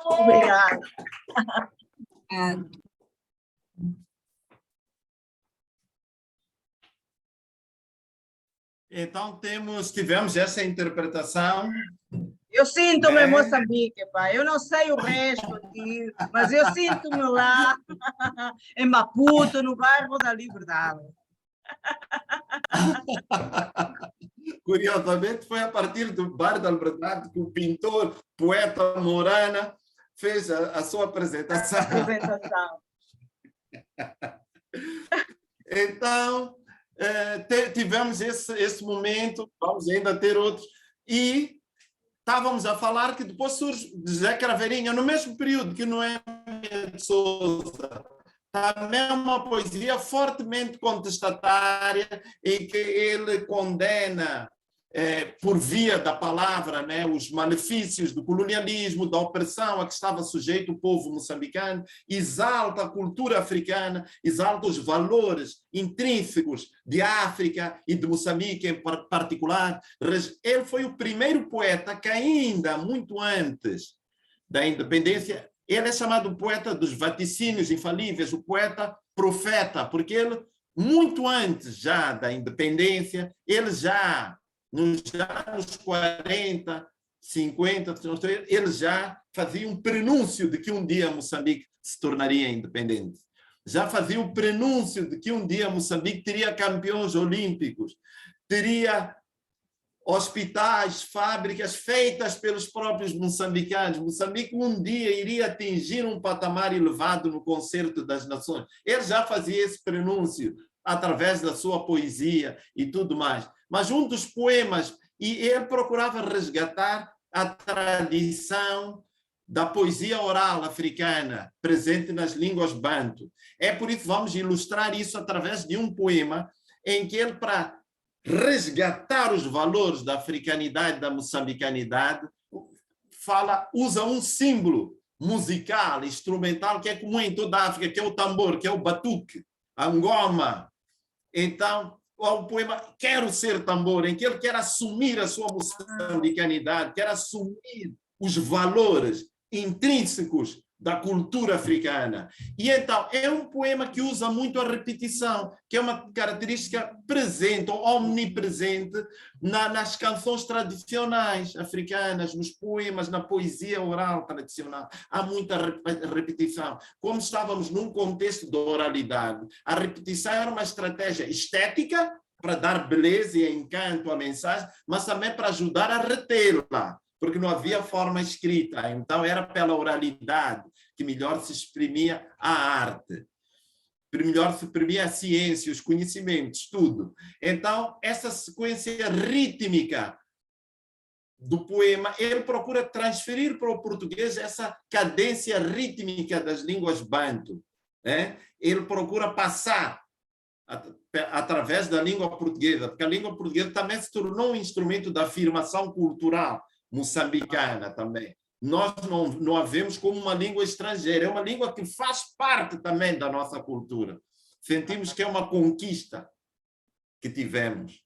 Obrigada. Então, tivemos essa interpretação. Eu sinto-me em Moçambique, pai. Eu não sei o resto aqui, mas eu sinto-me lá, em Maputo, no bairro da Liberdade. Curiosamente, foi a partir do bairro da Liberdade que o pintor, poeta Morana, fez a sua apresentação. Apresentação. Então, tivemos esse momento, vamos ainda ter outros, e estávamos a falar que depois surge José Craveirinha, no mesmo período que Noémia de Sousa, também uma poesia fortemente contestatária, em que ele condena, por via da palavra, né, os malefícios do colonialismo, da opressão a que estava sujeito o povo moçambicano, exalta a cultura africana, exalta os valores intrínsecos de África e de Moçambique em particular. Ele foi o primeiro poeta que ainda, muito antes da independência, ele é chamado o poeta dos vaticínios infalíveis, o poeta profeta, porque ele, muito antes já da independência, ele já nos anos 40, 50, ele já fazia um prenúncio de que um dia Moçambique se tornaria independente. Já fazia o prenúncio de que um dia Moçambique teria campeões olímpicos, teria hospitais, fábricas feitas pelos próprios moçambicanos. Moçambique um dia iria atingir um patamar elevado no Concerto das Nações. Ele já fazia esse prenúncio através da sua poesia e tudo mais. Mas um dos poemas, e ele procurava resgatar a tradição da poesia oral africana presente nas línguas banto. É por isso que vamos ilustrar isso através de um poema em que ele, para resgatar os valores da africanidade, da moçambicanidade, usa um símbolo musical, instrumental, que é comum em toda a África, que é o tambor, que é o batuque, a ngoma. Então, o poema Quero Ser Tambor, em que ele quer assumir a sua moçambicanidade, quer assumir os valores intrínsecos da cultura africana. E então, é um poema que usa muito a repetição, que é uma característica presente ou omnipresente nas canções tradicionais africanas, nos poemas, na poesia oral tradicional. Há muita repetição. Como estávamos num contexto de oralidade, a repetição era uma estratégia estética para dar beleza e encanto à mensagem, mas também para ajudar a retê-la, porque não havia forma escrita, então era pela oralidade que melhor se exprimia a arte, melhor se exprimia a ciência, os conhecimentos, tudo. Então, essa sequência rítmica do poema, ele procura transferir para o português essa cadência rítmica das línguas banto. Ele procura passar através da língua portuguesa, porque a língua portuguesa também se tornou um instrumento da afirmação cultural moçambicana também. Nós não a vemos como uma língua estrangeira, é uma língua que faz parte também da nossa cultura. Sentimos que é uma conquista que tivemos.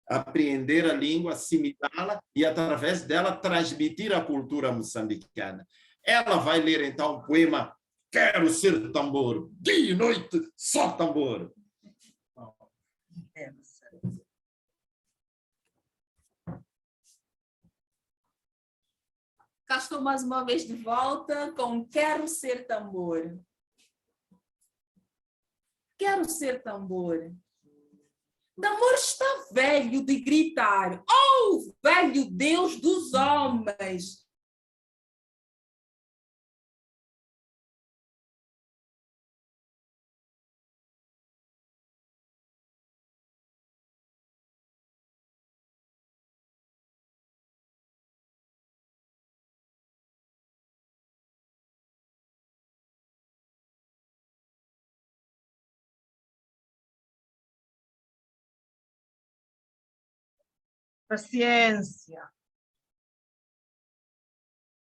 Apreender a língua, assimilá-la e, através dela, transmitir a cultura moçambicana. Ela vai ler, então, o poema Quero Ser Tambor, dia e noite, só tambor. Cá estou mais uma vez de volta com Quero Ser Tambor. Quero ser tambor. Tambor está velho de gritar. Oh, velho Deus dos homens! Paciência.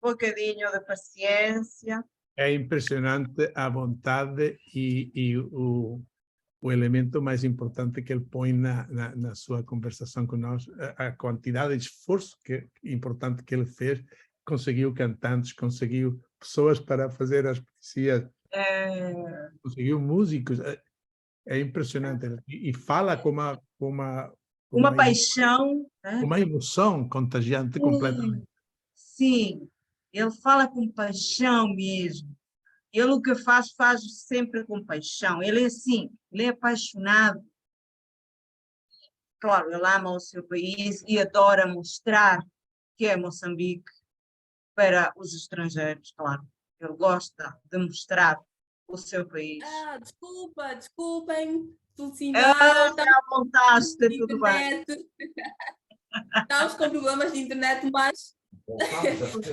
Um bocadinho de paciência. É impressionante a vontade e o elemento mais importante que ele põe na sua conversação com nós, a quantidade de esforço importante que ele fez, conseguiu cantantes, conseguiu pessoas para fazer as poesias, conseguiu músicos, é impressionante. E fala com uma paixão. Uma emoção contagiante completamente. Sim, ele fala com paixão mesmo. Ele o que faz sempre com paixão. Ele é assim, ele é apaixonado. Claro, ele ama o seu país e adora mostrar que é Moçambique para os estrangeiros, claro. Ele gosta de mostrar o seu país. Desculpem. sinal, Já voltaste, tudo bem. internet. Estamos com problemas de internet, mas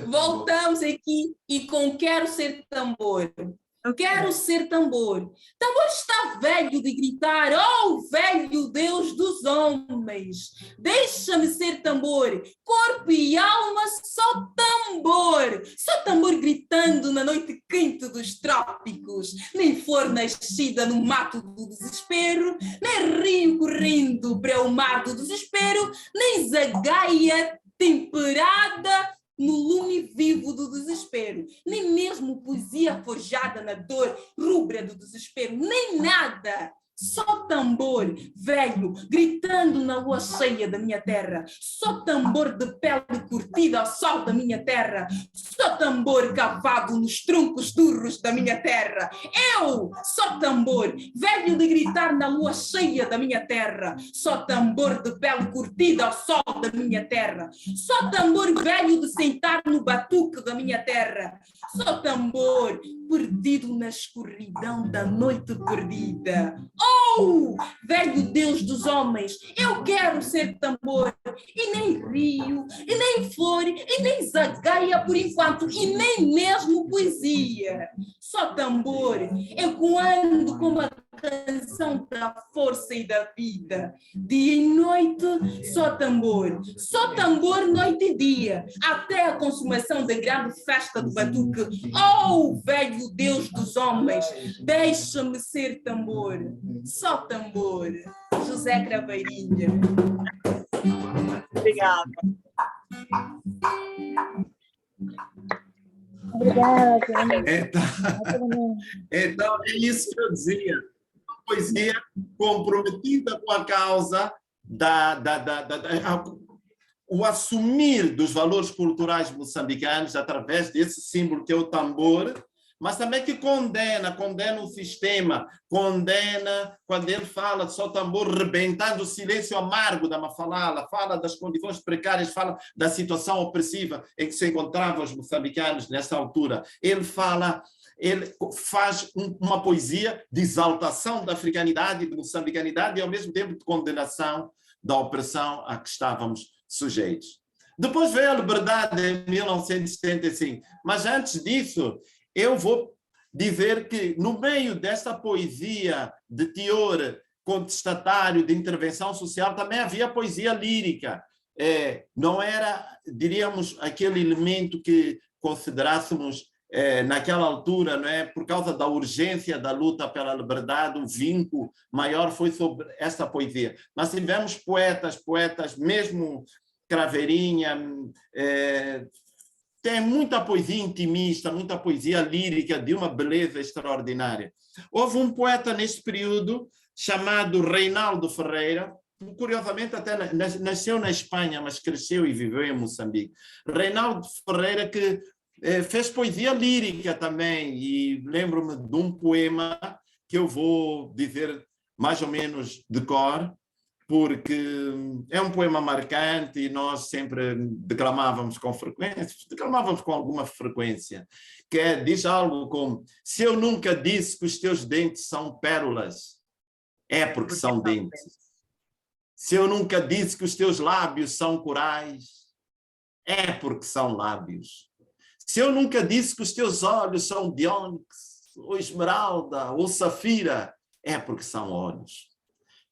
voltamos aqui e com Quero Ser Tambor. Quero ser tambor. Tambor está velho de gritar, oh, velho Deus dos homens. Deixa-me ser tambor, corpo e alma, só tambor. Só tambor gritando na noite quente dos trópicos. Nem flor nascida no mato do desespero, nem rio correndo para o mar do desespero, nem zagaia temperada no lume vivo do desespero, nem mesmo poesia forjada na dor rubra do desespero, nem nada. Só tambor velho gritando na lua cheia da minha terra, só tambor de pele curtida ao sol da minha terra, só tambor cavado nos troncos duros da minha terra. Eu, só tambor velho de gritar na lua cheia da minha terra, só tambor de pele curtida ao sol da minha terra, só tambor velho de sentar no batuque da minha terra, só tambor perdido na escuridão da noite perdida. Oh, velho Deus dos homens, eu quero ser tambor, e nem rio, e nem flor, e nem zagaia por enquanto, e nem mesmo poesia. Só tambor, ecoando como a canção da força e da vida. Dia e noite, só tambor, noite e dia, até a consumação da grande festa do batuque. Oh, velho Deus dos homens, deixa-me ser tambor, só tambor. José Craveirinha. Obrigada. Obrigada. Então, é isso que eu dizia. Uma poesia comprometida com a causa o assumir dos valores culturais moçambicanos através desse símbolo que é o tambor, mas também que condena o sistema, condena quando ele fala só tambor rebentando o silêncio amargo da Mafalala, fala das condições precárias, fala da situação opressiva em que se encontravam os moçambicanos nessa altura. Ele faz uma poesia de exaltação da africanidade e da moçambicanidade e ao mesmo tempo de condenação da opressão a que estávamos sujeitos. Depois veio a liberdade em 1975, mas antes disso eu vou dizer que no meio dessa poesia de teor contestatário, de intervenção social, também havia poesia lírica. Não era, diríamos, aquele elemento que considerássemos naquela altura, não é? Por causa da urgência da luta pela liberdade, o vínculo maior foi sobre essa poesia. Mas tivemos poetas, mesmo Craveirinha, tem muita poesia intimista, muita poesia lírica de uma beleza extraordinária. Houve um poeta neste período chamado Reinaldo Ferreira, curiosamente até nasceu na Espanha, mas cresceu e viveu em Moçambique. Reinaldo Ferreira que fez poesia lírica também, e lembro-me de um poema que eu vou dizer mais ou menos de cor, porque é um poema marcante e nós sempre declamávamos com alguma frequência, que diz algo como: se eu nunca disse que os teus dentes são pérolas, é porque são dentes. Se eu nunca disse que os teus lábios são corais, é porque são lábios. Se eu nunca disse que os teus olhos são de ônix, ou esmeralda, ou safira, é porque são olhos.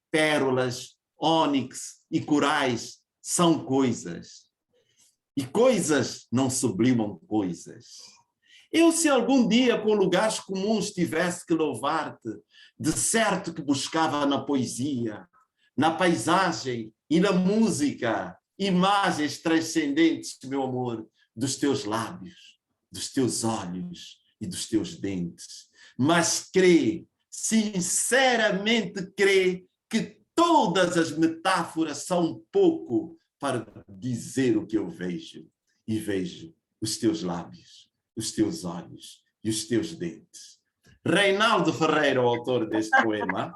Pérolas, ônix e corais são coisas. E coisas não sublimam coisas. Eu, se algum dia com lugares comuns tivesse que louvar-te, de certo que buscava na poesia, na paisagem e na música, imagens transcendentes, meu amor, dos teus lábios, dos teus olhos e dos teus dentes. Mas crê, sinceramente crê, que todas as metáforas são pouco para dizer o que eu vejo. E vejo os teus lábios, os teus olhos e os teus dentes. Reinaldo Ferreira, o autor deste poema.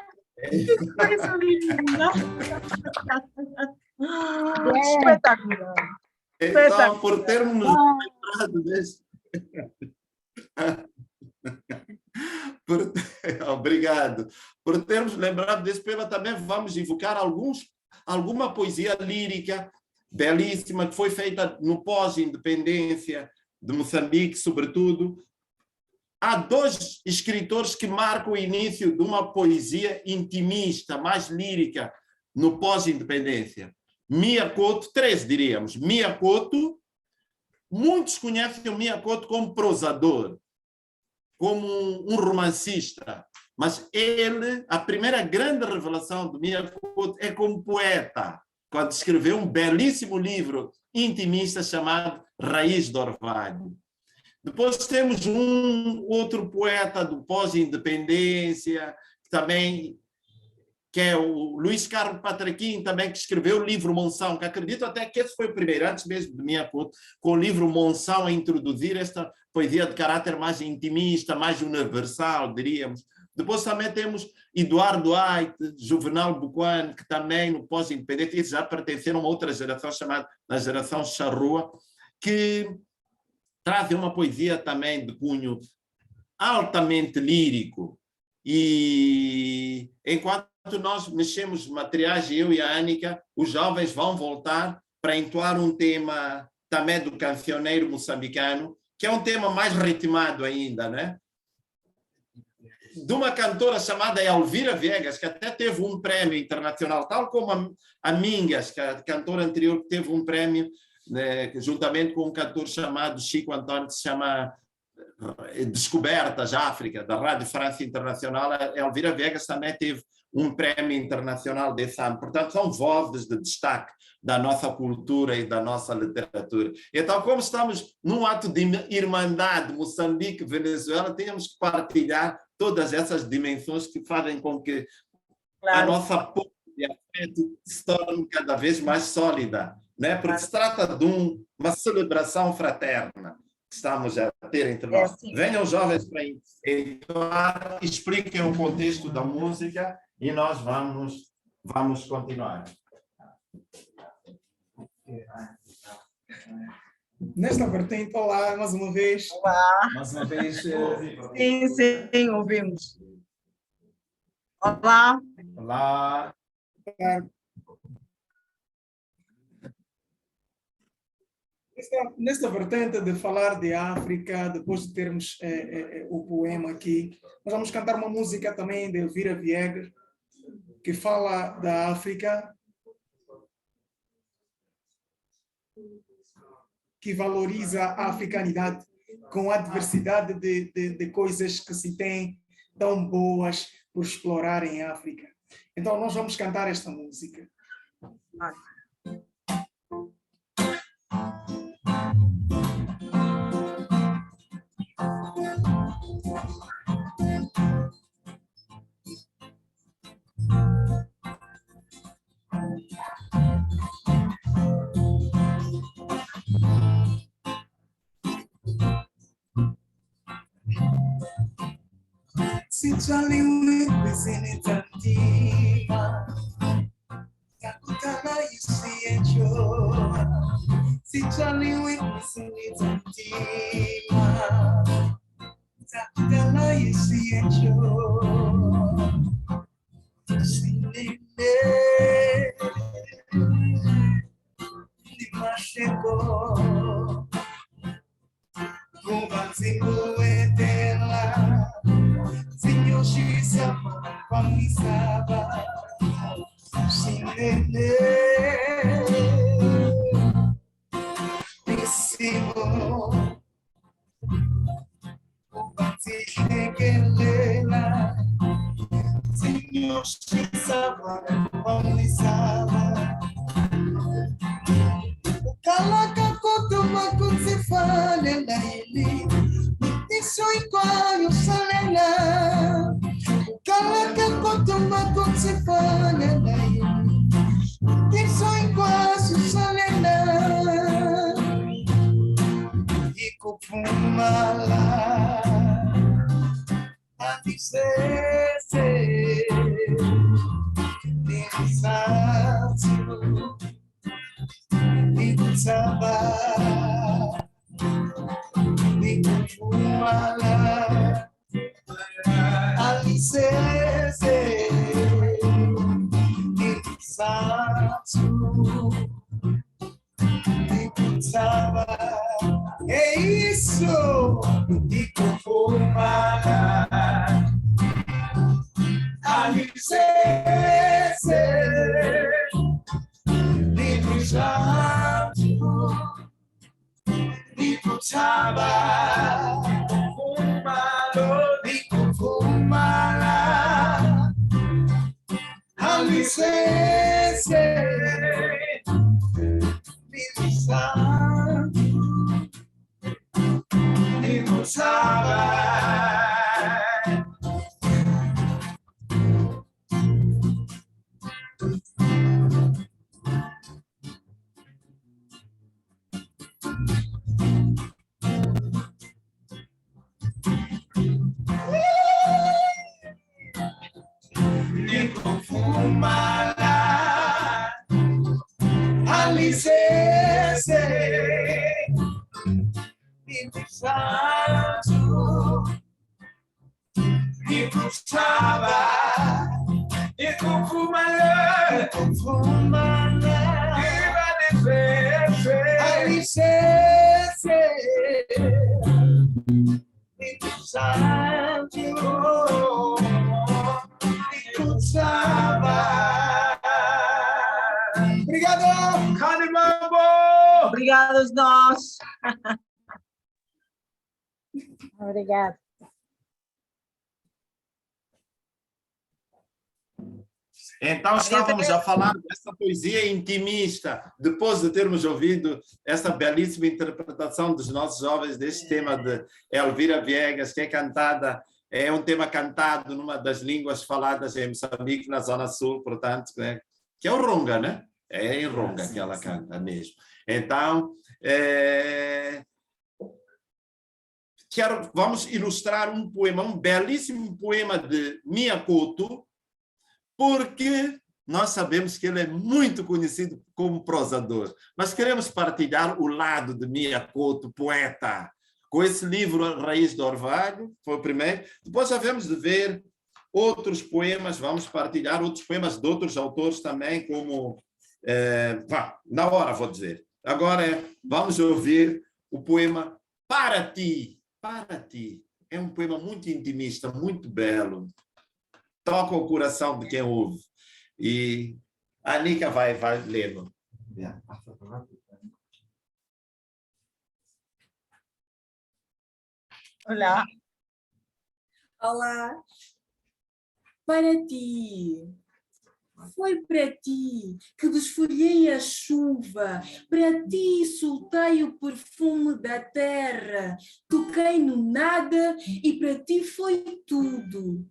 Espetacular. Então, por termos lembrado deste... Obrigado por termos lembrado desse poema. Também vamos invocar alguma poesia lírica belíssima que foi feita no pós-independência de Moçambique, sobretudo. Há 2 escritores que marcam o início de uma poesia intimista, mais lírica, no pós-independência. Mia Couto, 3 diríamos. Mia Couto, muitos conhecem o Mia Couto como prosador, como um romancista, mas ele, a primeira grande revelação de Mia Couto é como poeta, quando escreveu um belíssimo livro intimista chamado Raiz do Orvalho. Depois temos um outro poeta do pós-independência, também, que é o Luís Carlos Patraquim, também, que escreveu o livro Monção, que acredito até que esse foi o primeiro, antes mesmo de Mia Couto, com o livro Monção a introduzir esta poesia de caráter mais intimista, mais universal, diríamos. Depois também temos Eduardo Aite, Juvenal Buquan, que também no pós-independente já pertenceram a outra geração chamada a geração charrua, que trazem uma poesia também de cunho altamente lírico. E enquanto nós mexemos materiais, eu e a Ânica, os jovens vão voltar para entoar um tema também do cancioneiro moçambicano, que é um tema mais ritmado ainda, né? De uma cantora chamada Elvira Viegas, que até teve um prêmio internacional, tal como a Mingas, que é a cantora anterior, que teve um prêmio, né, juntamente com um cantor chamado Chico Antônio, que se chama Descobertas África, da Rádio França Internacional. A Elvira Viegas também teve um prêmio internacional desse ano. Portanto, são vozes de destaque da nossa cultura e da nossa literatura. Então, como estamos num ato de irmandade Moçambique-Venezuela, temos que partilhar todas essas dimensões que fazem com que a nossa ponte de afeto se torne cada vez mais sólida, né? Porque se trata de uma celebração fraterna que estamos a ter entre nós. Venham os jovens para entoar, expliquem o contexto da música e nós vamos continuar. Nesta vertente, olá, mais uma vez. Olá. Mais uma vez. Sim, ouvimos. Olá. Olá. Nesta vertente de falar de África, depois de termos o poema aqui, nós vamos cantar uma música também de Elvira Viegas, que fala da África, que valoriza a africanidade com a diversidade de coisas que se tem tão boas por explorar em África. Então, nós vamos cantar esta música. Sijali wipesini tantima Takutana isienjo Sijali wipesini tantima Takutana isienjo Sinine Dimasheko Kubanzimu etela Senhor Jesus, Pamisaba, Sinene, Nissimo, Ubatikelela, Senhor Jesus, Pamisaba, Kalaka Kotuma Kutsifale Laili, Isso igual o Salela, Kalaka Kotuma Kutsifale Laili, Isso igual o Salela, Ikupumala, Adisese, Dinsatio, Dinsaba, Dinsumala, me contava, é isso, te conformar. A licença, livre já, me contava, me conformar. A licença, livre já, me contava. Me conformará a licença, me santo, me custava, me conformará, a licença, me santo. Obrigado! Obrigados nós! Obrigada. Então, estávamos a falar dessa poesia intimista, depois de termos ouvido essa belíssima interpretação dos nossos jovens deste tema de Elvira Viegas, que é cantada, é um tema cantado numa das línguas faladas em Moçambique, na Zona Sul, portanto, né? Que é o Runga, né? É em Runga que ela canta mesmo. Então, vamos ilustrar um poema, um belíssimo poema de Mia Couto, porque nós sabemos que ele é muito conhecido como prosador. Mas queremos partilhar o lado de Mia Couto, poeta, com esse livro Raiz do Orvalho, foi o primeiro. Depois havemos de ver outros poemas, vamos partilhar outros poemas de outros autores também, como... na hora, vou dizer. Agora vamos ouvir o poema Para Ti. Para Ti. É um poema muito intimista, muito belo. Toca o coração de quem ouve. E a Nica vai lê-lo. Olá. Olá. Para ti. Foi para ti que desfolhei a chuva, para ti soltei o perfume da terra, toquei no nada e para ti foi tudo.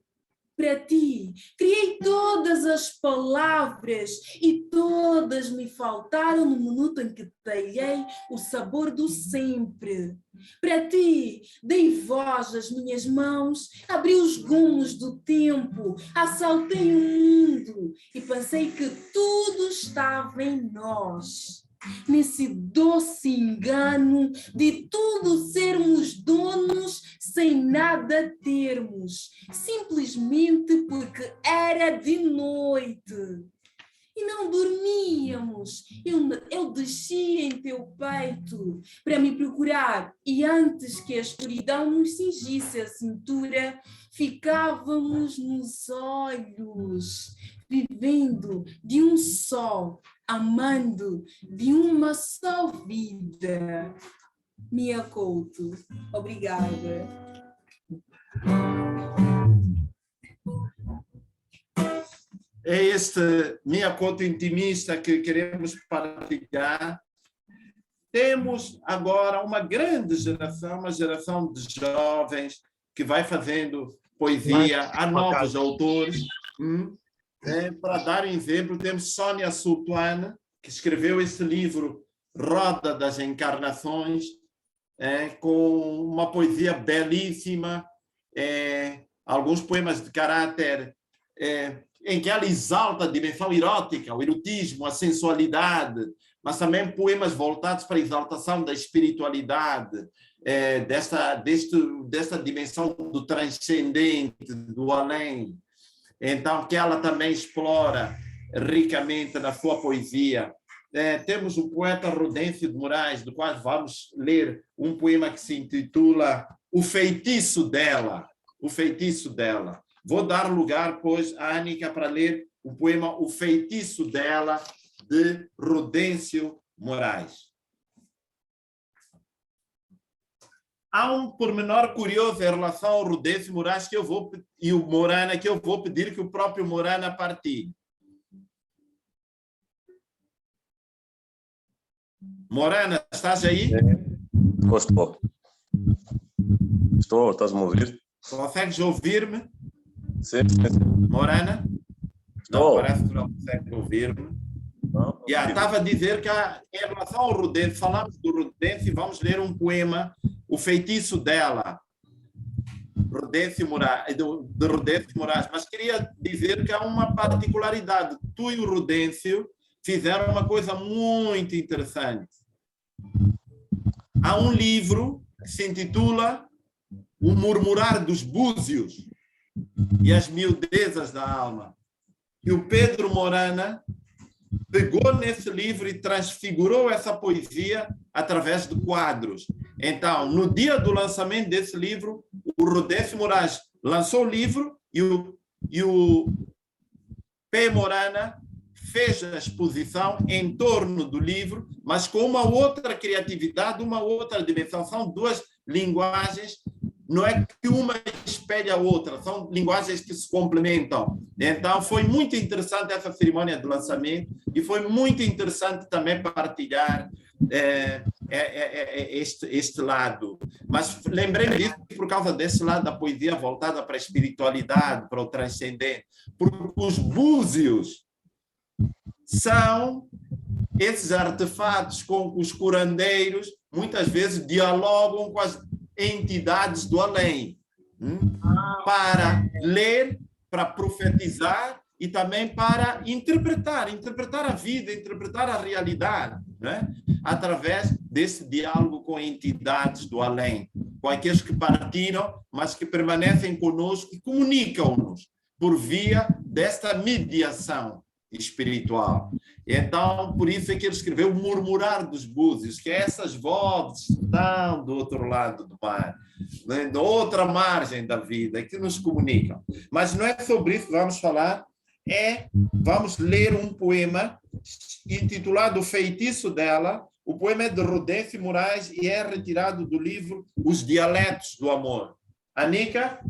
Para ti, criei todas as palavras e todas me faltaram no minuto em que talhei o sabor do sempre. Para ti, dei voz às minhas mãos, abri os gomos do tempo, assaltei o mundo e pensei que tudo estava em nós. Nesse doce engano de tudo sermos donos sem nada termos, simplesmente porque era de noite. E não dormíamos, eu descia em teu peito para me procurar e antes que a escuridão nos cingisse a cintura, ficávamos nos olhos, vivendo de um só, amando de uma só vida. Mia Couto, obrigada. É este Mia Couto intimista que queremos partilhar. Temos agora uma grande geração, uma geração de jovens que vai fazendo poesia, há novos autores. Para dar um exemplo, temos Sônia Sultana, que escreveu esse livro Roda das Encarnações, com uma poesia belíssima, alguns poemas de caráter em que ela exalta a dimensão erótica, o erotismo, a sensualidade, mas também poemas voltados para a exaltação da espiritualidade, desta dimensão do transcendente, do além. Então, que ela também explora ricamente na sua poesia. temos o poeta Rodêncio de Moraes, do qual vamos ler um poema que se intitula O Feitiço Dela. O Feitiço Dela. Vou dar lugar, pois, à Anica para ler o poema O Feitiço Dela, de Rodêncio Moraes. Há um pormenor curioso em relação ao Rodêncio Moraes e o Morana, que eu vou pedir que o próprio Morana partilhe. Morana, estás aí? Estou, estás-me a ouvir? Consegues ouvir-me? Sim, sim. Morana? Não, parece que não consegue ouvir-me. Estava a dizer que, em relação ao Rodêncio, falamos do Rodêncio e vamos ler um poema, O Feitiço Dela, de Rodêncio Moraes. Mas queria dizer que há uma particularidade. Tu e o Rodêncio fizeram uma coisa muito interessante. Há um livro que se intitula O Murmurar dos Búzios e as Miudezas da Alma. E o Pedro Morana pegou nesse livro e transfigurou essa poesia através de quadros. Então, no dia do lançamento desse livro, o Rodêncio Moraes lançou o livro e o P. Morana fez a exposição em torno do livro, mas com uma outra criatividade, uma outra dimensão. São duas linguagens, não é que uma espelha a outra, são linguagens que se complementam. Então, foi muito interessante essa cerimônia de lançamento e foi muito interessante também partilhar este lado. Mas lembrei-me disso por causa desse lado da poesia voltada para a espiritualidade, para o transcendente, porque os búzios são esses artefatos com os curandeiros, muitas vezes dialogam com as entidades do além, para ler, para profetizar e também para interpretar a vida, interpretar a realidade, né? Através desse diálogo com entidades do além, com aqueles que partiram, mas que permanecem conosco e comunicam-nos por via desta mediação espiritual. Então, por isso é que ele escreveu o Murmurar dos Búzios, que é essas vozes que estão do outro lado do mar, né, da outra margem da vida, que nos comunicam. Mas não é sobre isso que vamos falar, vamos ler um poema intitulado O Feitiço Dela. O poema é de Rodêncio Moraes e é retirado do livro Os Dialetos do Amor. Anica?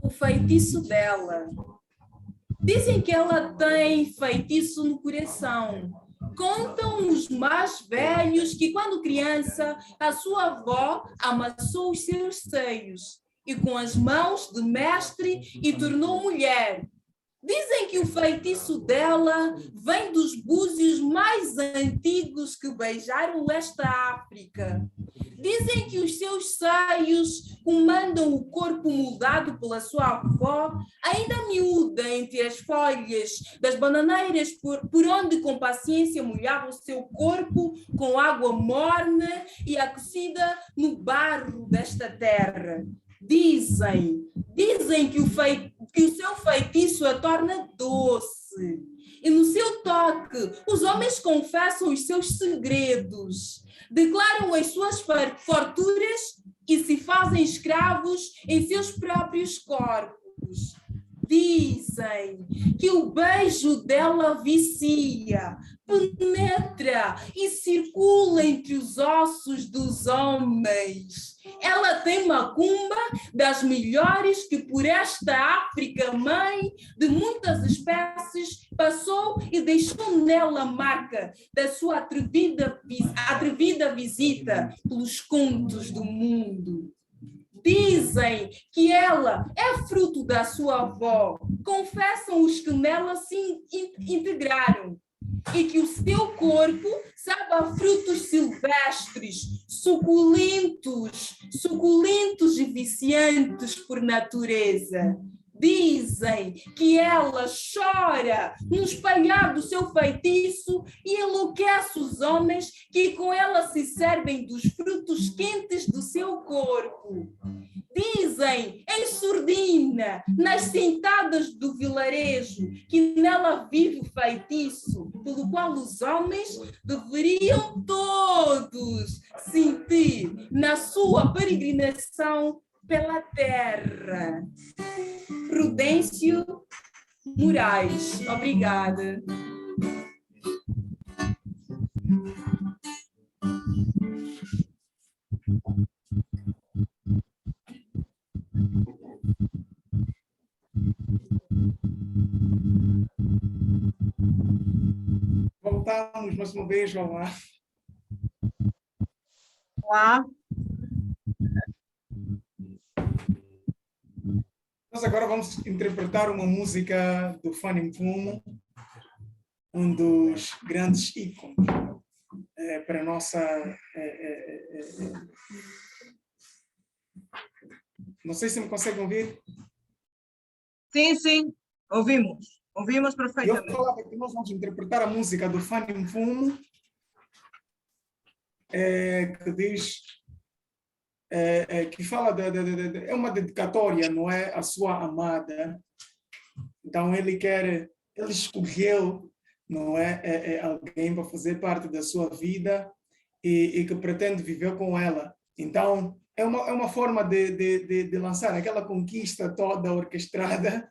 O feitiço dela. Dizem que ela tem feitiço no coração. Contam os mais velhos que, quando criança, a sua avó amassou os seus seios e com as mãos de mestre e tornou mulher. Dizem que o feitiço dela vem dos búzios mais antigos que beijaram esta África. Dizem que os seus seios comandam o corpo moldado pela sua avó, ainda miúda entre as folhas das bananeiras, por onde com paciência molhava o seu corpo com água morna e aquecida no barro desta terra. Dizem que o seu feitiço a torna doce. E no seu toque, os homens confessam os seus segredos, declaram as suas farturas e se fazem escravos em seus próprios corpos. Dizem que o beijo dela vicia, penetra e circula entre os ossos dos homens. Ela tem macumba das melhores que por esta África mãe de muitas espécies passou e deixou nela a marca da sua atrevida visita pelos contos do mundo. Dizem que ela é fruto da sua avó, confessam os que nela se integraram, e que o seu corpo sabe a frutos silvestres, suculentos e viciantes por natureza. Dizem que ela chora no espalhar do seu feitiço e enlouquece os homens que com ela se servem dos frutos quentes do seu corpo. Dizem em surdina, nas sentadas do vilarejo, que nela vive o feitiço, pelo qual os homens deveriam todos sentir na sua peregrinação pela terra. Prudêncio Moraes. Obrigada. Voltamos mais uma vez, olá. Olá. Nós agora vamos interpretar uma música do Fanny Mfumo, um dos grandes ícones para a nossa... Não sei se me conseguem ouvir. Sim, sim, ouvimos. Ouvimos perfeitamente. Eu falava que nós vamos interpretar a música do Fanny Mfumo, que diz... que fala é uma dedicatória, não é, à sua amada. Então ele escolheu, não é, alguém para fazer parte da sua vida e que pretende viver com ela. Então é uma forma de lançar aquela conquista toda orquestrada,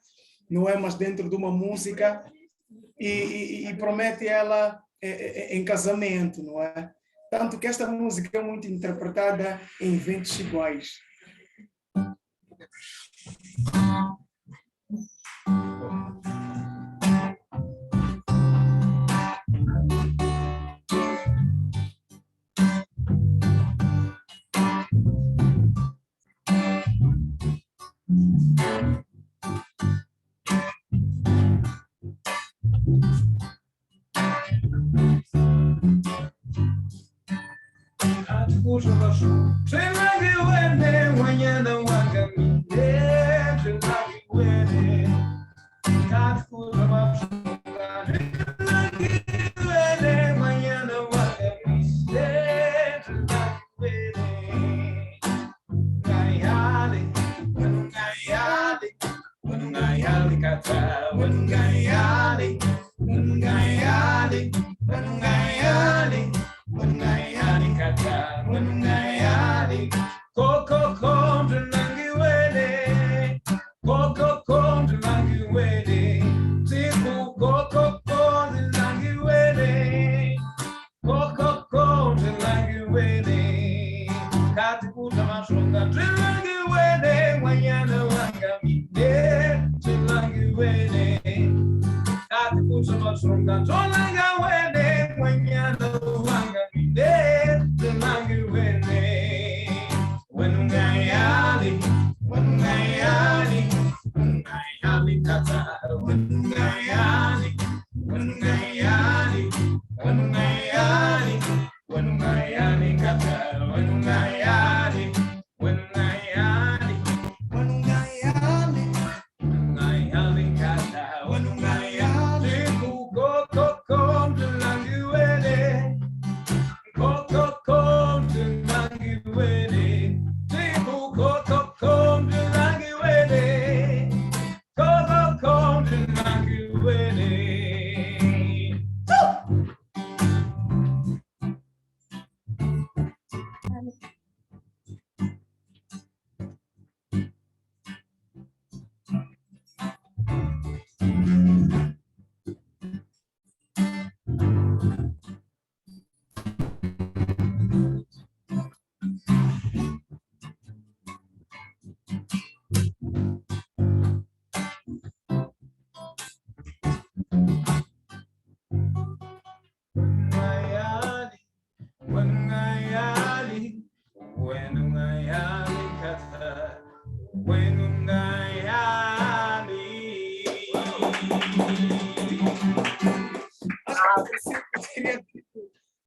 não é, mas dentro de uma música e promete ela em casamento, não é? Tanto que esta música é muito interpretada em eventos iguais.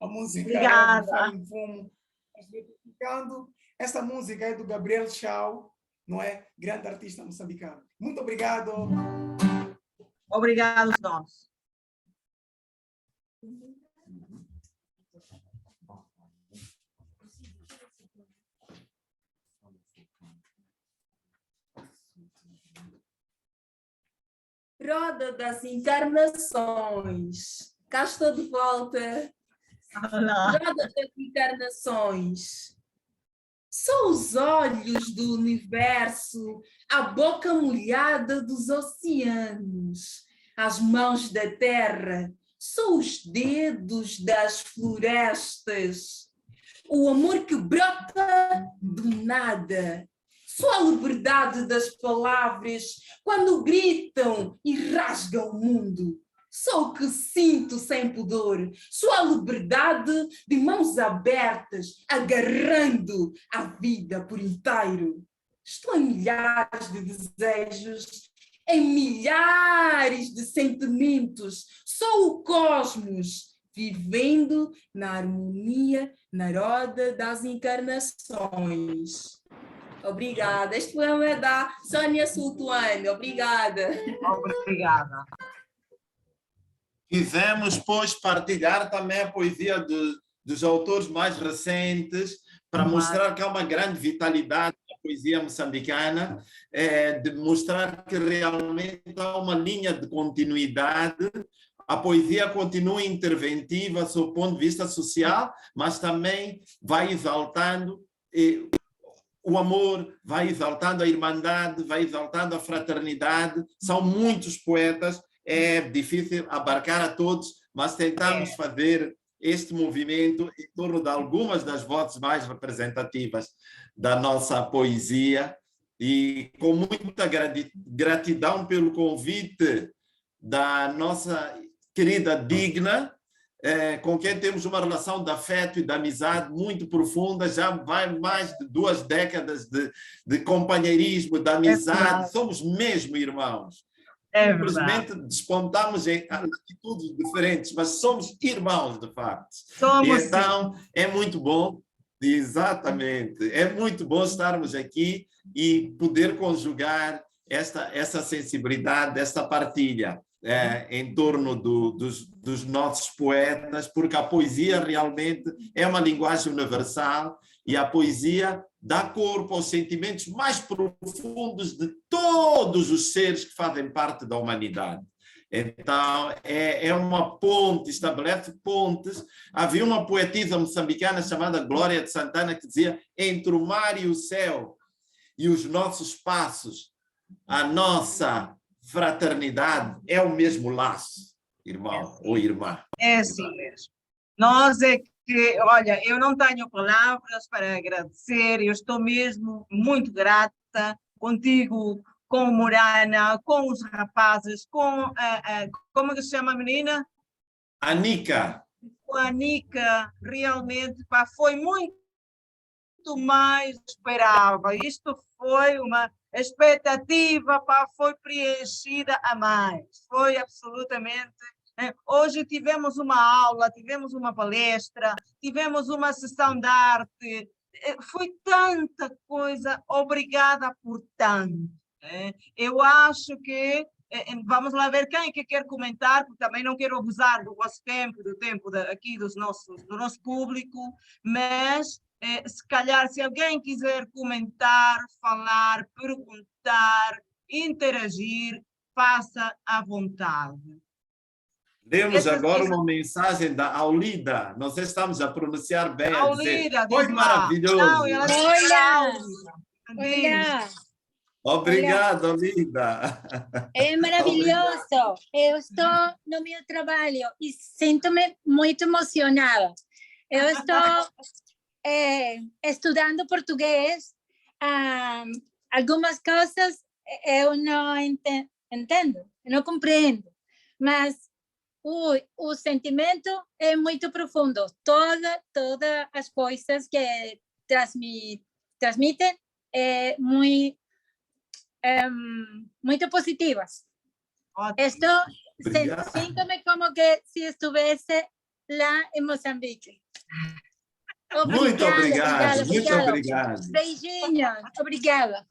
A música. Obrigada. Essa música é do Gabriel Shaw, não é? Grande artista moçambicano. Muito obrigado. Obrigado nós. Roda das encarnações. Cá estou de volta. Olá. Roda das encarnações. São os olhos do universo, a boca molhada dos oceanos, as mãos da terra, são os dedos das florestas, o amor que brota do nada. Só a liberdade das palavras quando gritam e rasgam o mundo. Só o que sinto sem pudor. Só a liberdade de mãos abertas, agarrando a vida por inteiro. Estou em milhares de desejos, em milhares de sentimentos. Só o cosmos, vivendo na harmonia, na roda das encarnações. Obrigada. Este poema é da Sônia Sultuane. Obrigada. Obrigada. Quisemos, pois, partilhar também a poesia dos autores mais recentes para mostrar que há uma grande vitalidade na poesia moçambicana, de mostrar que realmente há uma linha de continuidade. A poesia continua interventiva sob o ponto de vista social, mas também vai exaltando o amor, vai exaltando a irmandade, vai exaltando a fraternidade. São muitos poetas, é difícil abarcar a todos, mas tentamos fazer este movimento em torno de algumas das vozes mais representativas da nossa poesia, e com muita gratidão pelo convite da nossa querida Digna, com quem temos uma relação de afeto e de amizade muito profunda, já vai mais de 2 décadas de companheirismo, de amizade, somos mesmo irmãos. Simplesmente despontamos em atitudes diferentes, mas somos irmãos, de facto. Somos, então, é muito bom, exatamente, é muito bom estarmos aqui e poder conjugar essa sensibilidade, essa partilha em torno dos nossos poetas, porque a poesia realmente é uma linguagem universal e a poesia dá corpo aos sentimentos mais profundos de todos os seres que fazem parte da humanidade. Então, é uma ponte, estabelece pontes. Havia uma poetisa moçambicana chamada Glória de Santana que dizia: entre o mar e o céu e os nossos passos, a nossa fraternidade é o mesmo laço, irmão ou irmã. É assim mesmo. Nós é que, olha, eu não tenho palavras para agradecer, eu estou mesmo muito grata contigo, com o Morana, com os rapazes, com como que se chama a menina? Anica. Com a Anica, realmente, pá, foi muito mais esperável. Isto foi uma expectativa, pá, foi preenchida a mais. Foi absolutamente... Hoje tivemos uma aula, tivemos uma palestra, tivemos uma sessão de arte, foi tanta coisa, obrigada por tanto. Eu acho que, vamos lá ver quem é que quer comentar, porque também não quero abusar do vosso tempo, do tempo aqui do nosso público, mas se calhar se alguém quiser comentar, falar, perguntar, interagir, faça à vontade. Lemos agora uma mensagem da Aulida. Não sei se estamos a pronunciar bem. Aulida, foi maravilhoso. Não, Olá. Obrigado, Aulida. É maravilhoso. Eu estou no meu trabalho e sinto-me muito emocionada. Eu estou estudando português. Algumas coisas eu não entendo, não compreendo, mas o sentimento é muito profundo. Todas as coisas que transmitem muito positivas. Sinto-me como que se estivesse lá em Moçambique. Muito obrigado. Beijinhos. Obrigada.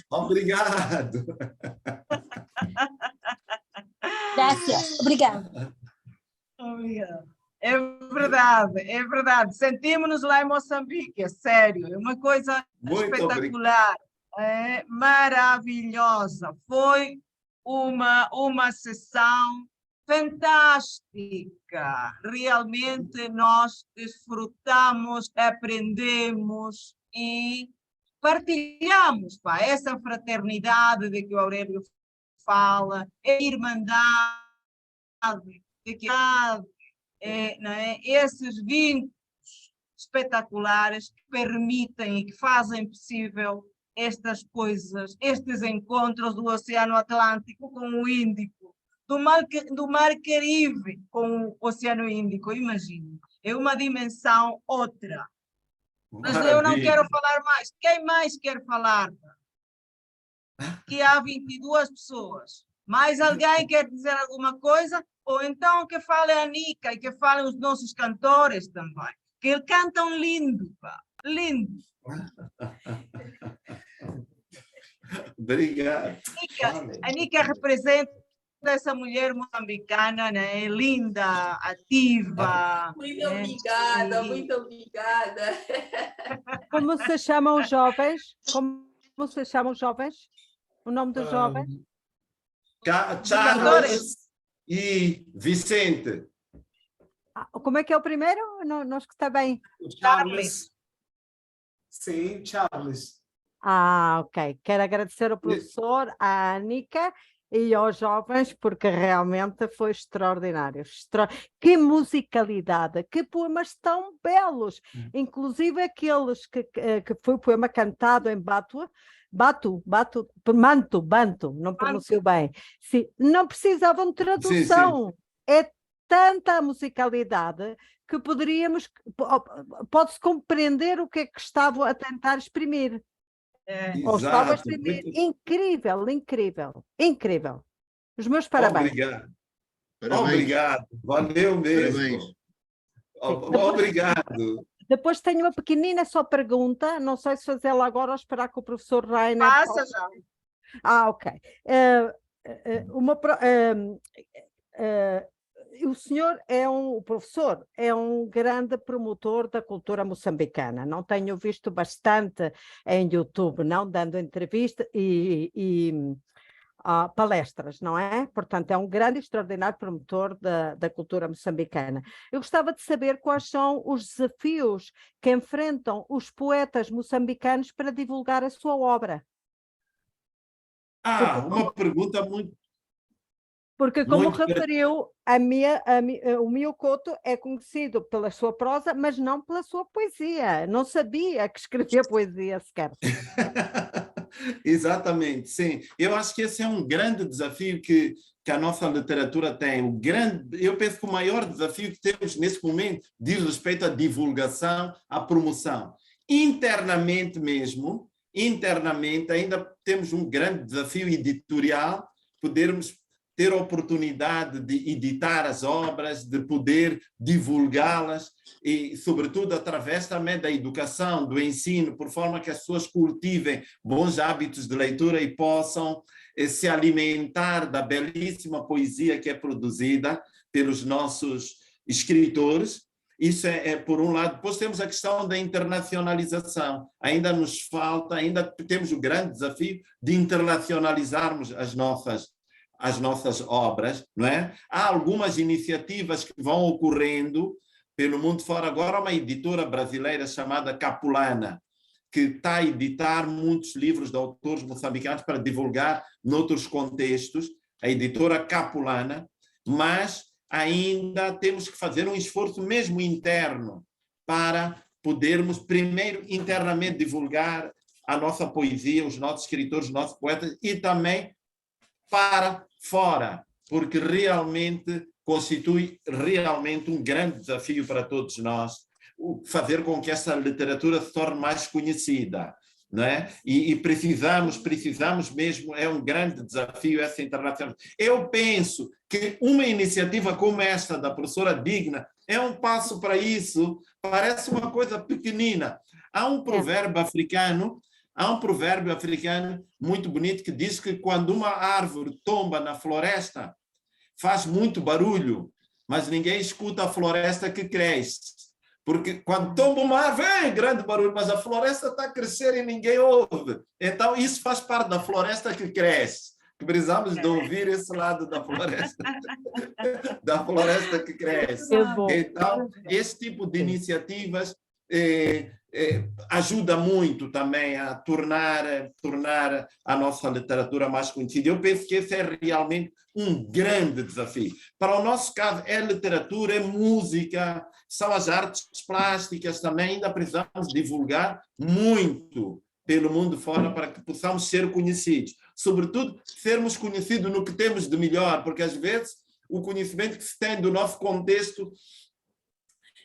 Obrigado. Graças. Obrigada. Obrigada. É verdade. Sentimos-nos lá em Moçambique, é sério. É uma coisa Muito espetacular, é maravilhosa. Foi uma sessão fantástica. Realmente nós desfrutamos, aprendemos e partilhamos, pá, essa fraternidade de que o Aurélio fala, a irmandade, de que não é? Esses vínculos espetaculares que permitem e que fazem possível estas coisas, estes encontros do Oceano Atlântico com o Índico, do Mar Caribe com o Oceano Índico, imagine, é uma dimensão outra. Mas eu não quero falar mais. Quem mais quer falar? Que há 22 pessoas. Mais alguém quer dizer alguma coisa? Ou então que fale a Nica e que falem os nossos cantores também. Que cantam lindo, pá. Lindo. Obrigado. A Nica representa essa mulher moçambicana, né? Linda, ativa. Muito obrigada, muito obrigada. Como se chamam os jovens? Como se chamam os jovens? O nome dos jovens? Charles e Vicente. Como é que é o primeiro? Não escutei bem. Charles. Sim, Charles. Ok. Quero agradecer ao professor, à Anica e aos jovens, porque realmente foi extraordinário. Que musicalidade, que poemas tão belos. Inclusive aqueles que foi o poema cantado em Bantu, não pronuncio bem. Sim, não precisavam de tradução. Sim. É tanta musicalidade que pode-se compreender o que é que estavam a tentar exprimir. Ou estava a exprimir. Incrível. Os meus parabéns. Obrigado. Valeu mesmo. Obrigado. Depois tenho uma pequenina só pergunta, não sei se fazê-la agora ou esperar que o professor Rainer... Passa já. Ok. O senhor o professor é um grande promotor da cultura moçambicana. Não tenho visto bastante em YouTube, não dando entrevista e palestras, não é? Portanto, é um grande e extraordinário promotor da cultura moçambicana. Eu gostava de saber quais são os desafios que enfrentam os poetas moçambicanos para divulgar a sua obra. Uma pergunta muito... Porque, como referiu, o Mio Couto é conhecido pela sua prosa, mas não pela sua poesia. Não sabia que escrevia poesia sequer. Exatamente, sim. Eu acho que esse é um grande desafio que a nossa literatura tem. Eu penso que o maior desafio que temos nesse momento diz respeito à divulgação, à promoção. Internamente ainda temos um grande desafio editorial, podermos ter a oportunidade de editar as obras, de poder divulgá-las e, sobretudo, através também da educação, do ensino, por forma que as pessoas cultivem bons hábitos de leitura e possam se alimentar da belíssima poesia que é produzida pelos nossos escritores. Isso é por um lado. Depois temos a questão da internacionalização. Ainda nos falta, ainda temos o grande desafio de internacionalizarmos as nossas obras, não é? Há algumas iniciativas que vão ocorrendo pelo mundo fora. Agora, uma editora brasileira chamada Capulana, que está a editar muitos livros de autores moçambicanos para divulgar noutros contextos, a editora Capulana, mas ainda temos que fazer um esforço mesmo interno para podermos primeiro internamente divulgar a nossa poesia, os nossos escritores, os nossos poetas e também para fora, porque realmente constitui realmente um grande desafio para todos nós fazer com que essa literatura se torne mais conhecida, não é? E precisamos mesmo, é um grande desafio essa internacional. Eu penso que uma iniciativa como esta da professora Digna é um passo para isso, parece uma coisa pequenina. Há um provérbio africano Há um provérbio africano muito bonito que diz que quando uma árvore tomba na floresta, faz muito barulho, mas ninguém escuta a floresta que cresce. Porque quando tomba uma árvore, é grande barulho, mas a floresta está a crescer e ninguém ouve. Então, isso faz parte da floresta que cresce. Que precisamos de ouvir esse lado da floresta. Da floresta que cresce. Então, esse tipo de iniciativas ajuda muito também a tornar a nossa literatura mais conhecida. Eu penso que esse é realmente um grande desafio. Para o nosso caso, é literatura, é música, são as artes plásticas também, ainda precisamos divulgar muito pelo mundo fora para que possamos ser conhecidos. Sobretudo, sermos conhecidos no que temos de melhor, porque às vezes o conhecimento que se tem do nosso contexto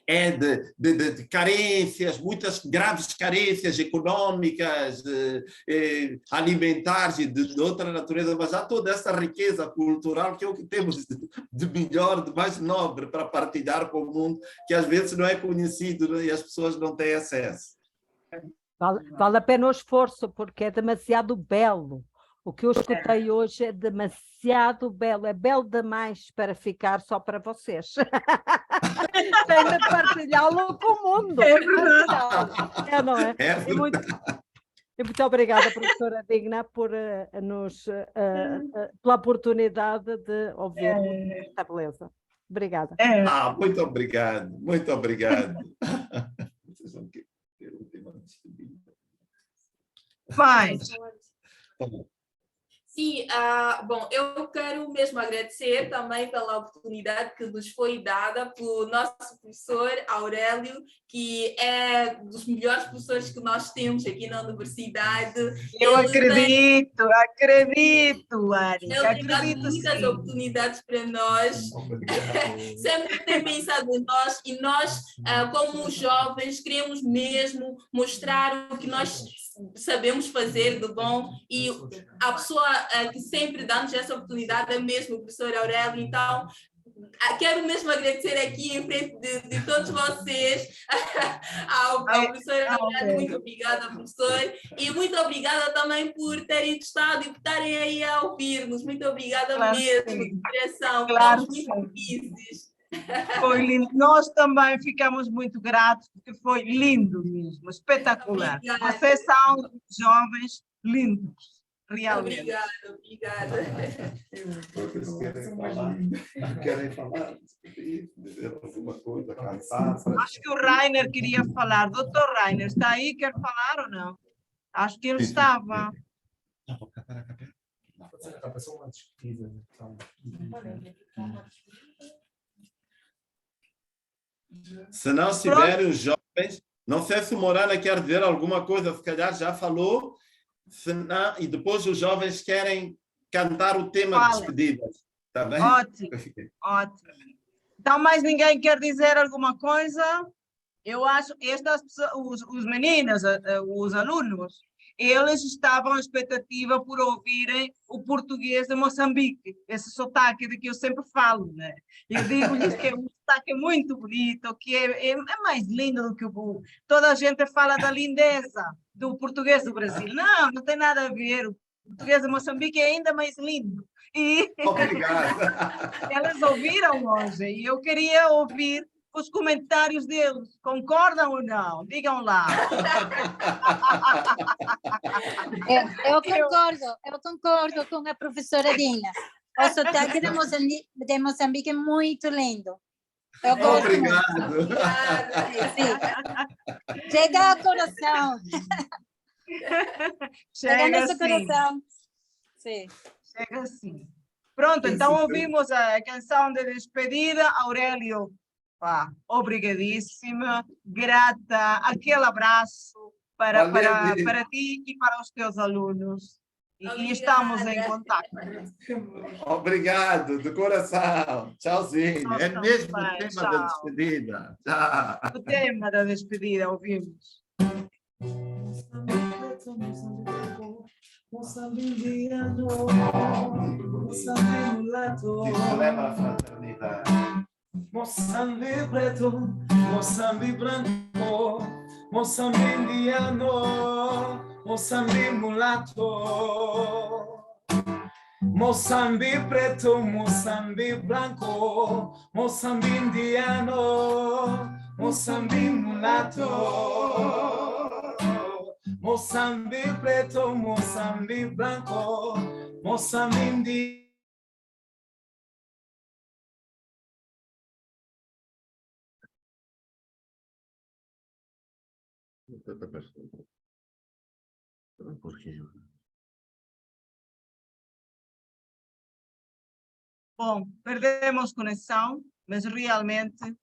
é de carências, muitas graves carências econômicas, alimentares e de outra natureza, mas há toda essa riqueza cultural que é o que temos de melhor, de mais nobre para partilhar com o mundo, que às vezes não é conhecido e as pessoas não têm acesso. Vale a pena o esforço, porque é demasiado belo. O que eu escutei hoje é demasiado belo, é belo demais para ficar só para vocês. Tem de partilhá-lo com o mundo. É verdade. Não é? E muito obrigada, professora Digna, por pela oportunidade de ouvir esta beleza. Obrigada. Muito obrigado, muito obrigado. Vocês vão ter uma despedida. Vai. Sim, bom, eu quero mesmo agradecer também pela oportunidade que nos foi dada pelo nosso professor Aurélio, que é dos melhores professores que nós temos aqui na universidade. Eu acredito, Ari. Ele tem dado muitas oportunidades para nós, sempre tem pensado em nós, e nós, como jovens, queremos mesmo mostrar o que nós sabemos fazer de bom, e a pessoa que sempre dá-nos essa oportunidade é mesmo o professor Aurélio. Então, quero mesmo agradecer aqui em frente de todos vocês ao professor Aurélio. Muito obrigada, professor, e muito obrigada também por terem gostado e por estarem aí a ouvir-nos. Muito obrigada mesmo, de coração. Estamos muito felizes. Foi lindo. Nós também ficamos muito gratos, porque foi lindo mesmo, espetacular. Obrigada. Vocês são jovens lindos, realmente. Obrigada. Querem falar? Dizer alguma coisa, cansaço? Acho que o Rainer queria falar. Doutor Rainer, está aí? Quer falar ou não? Acho que ele estava. Se não estiverem os jovens, não sei se o Morana quer dizer alguma coisa, se calhar já falou, não, e depois os jovens querem cantar o tema de despedida. Está bem? Ótimo. Então, mais ninguém quer dizer alguma coisa? Eu acho que estas pessoas, os meninos, os alunos, eles estavam à expectativa por ouvirem o português de Moçambique, esse sotaque de que eu sempre falo, né? Eu digo-lhes que é um sotaque muito bonito, que é mais lindo do que o... Toda a gente fala da lindeza do português do Brasil. Não tem nada a ver. O português de Moçambique é ainda mais lindo. Obrigada. Eles ouviram hoje e eu queria ouvir os comentários deles. Concordam ou não? Digam lá. Eu concordo com a professora Dina. O sotaque de Moçambique é muito lindo. Eu gosto Obrigado. muito. Chega ao coração. Chega nesse assim. coração. Sim. Chega assim. Pronto, então ouvimos a canção de despedida. Aurélio, obrigadíssima, grata, aquele abraço para ti e para os teus alunos. E estamos em contato. Obrigado, do coração. Tchauzinho. É mesmo o tema da despedida. Tchau. O tema da despedida, ouvimos. Moçambiano, Moçambique mulato, isso leva à fraternidade. Moçambique preto, Moçambique branco, Moçambique indiano, Moçambique mulato, Moçambique preto, Moçambique branco, Moçambique indiano, Moçambique mulato, Moçambique preto, Moçambique branco, Moçambique indiano. Bom, perdemos conexão, mas realmente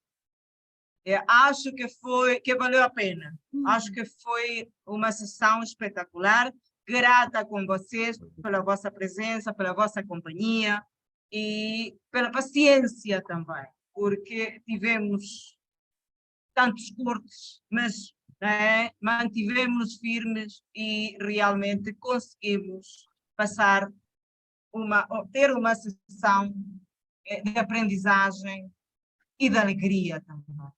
acho que valeu a pena. Acho que foi uma sessão espetacular. Grata com vocês pela vossa presença, pela vossa companhia e pela paciência também, porque tivemos tantos cortes, mas mantivemos firmes e realmente conseguimos ter uma sessão de aprendizagem e de alegria também.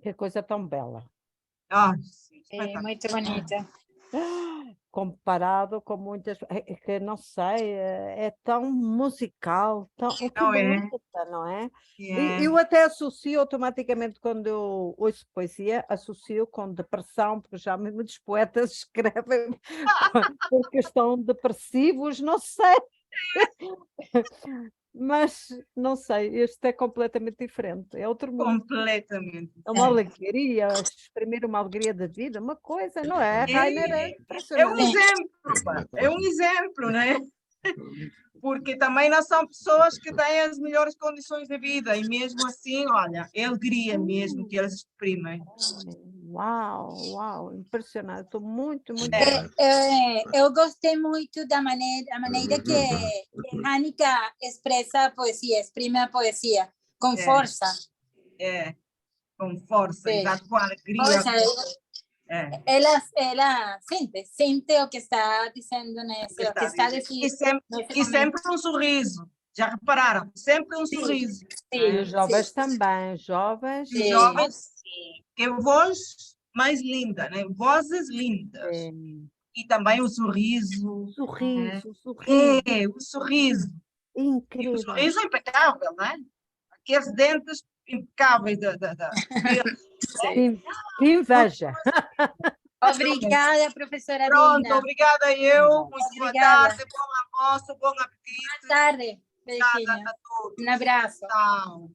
Que coisa tão bela. Sim, muito bonita. Comparado com muitas, que não sei, é tão musical, tão que bonita, não é? E eu até associo automaticamente, quando eu ouço poesia, associo com depressão, porque já muitos poetas escrevem porque estão depressivos, não sei. Mas, não sei, este é completamente diferente, é outro mundo. Completamente. É uma alegria, exprimir uma alegria da vida, uma coisa, não é? Rainer é impressionante. É um exemplo, né? Porque também não são pessoas que têm as melhores condições de vida e mesmo assim, olha, é alegria mesmo que elas exprimem. Uau, impressionante, estou muito... Eu gostei muito da maneira que Hanneke expressa a poesia, exprime a poesia, com força. Com força, exato, com alegria. Ela sente o que está dizendo e sempre um sorriso. Já repararam? Sempre um sorriso. E os jovens também, jovens. Que voz mais linda, né? Vozes lindas. E também o sorriso. O sorriso. O sorriso. Incrível. E o sorriso é impecável, né? Aqueles dentes impecáveis. Que inveja. Obrigada, professora Pronto, Dina. obrigada eu. Muito boa tarde, bom almoço, bom apetite. Boa tarde. Obrigada a todos. Um abraço. Tchau.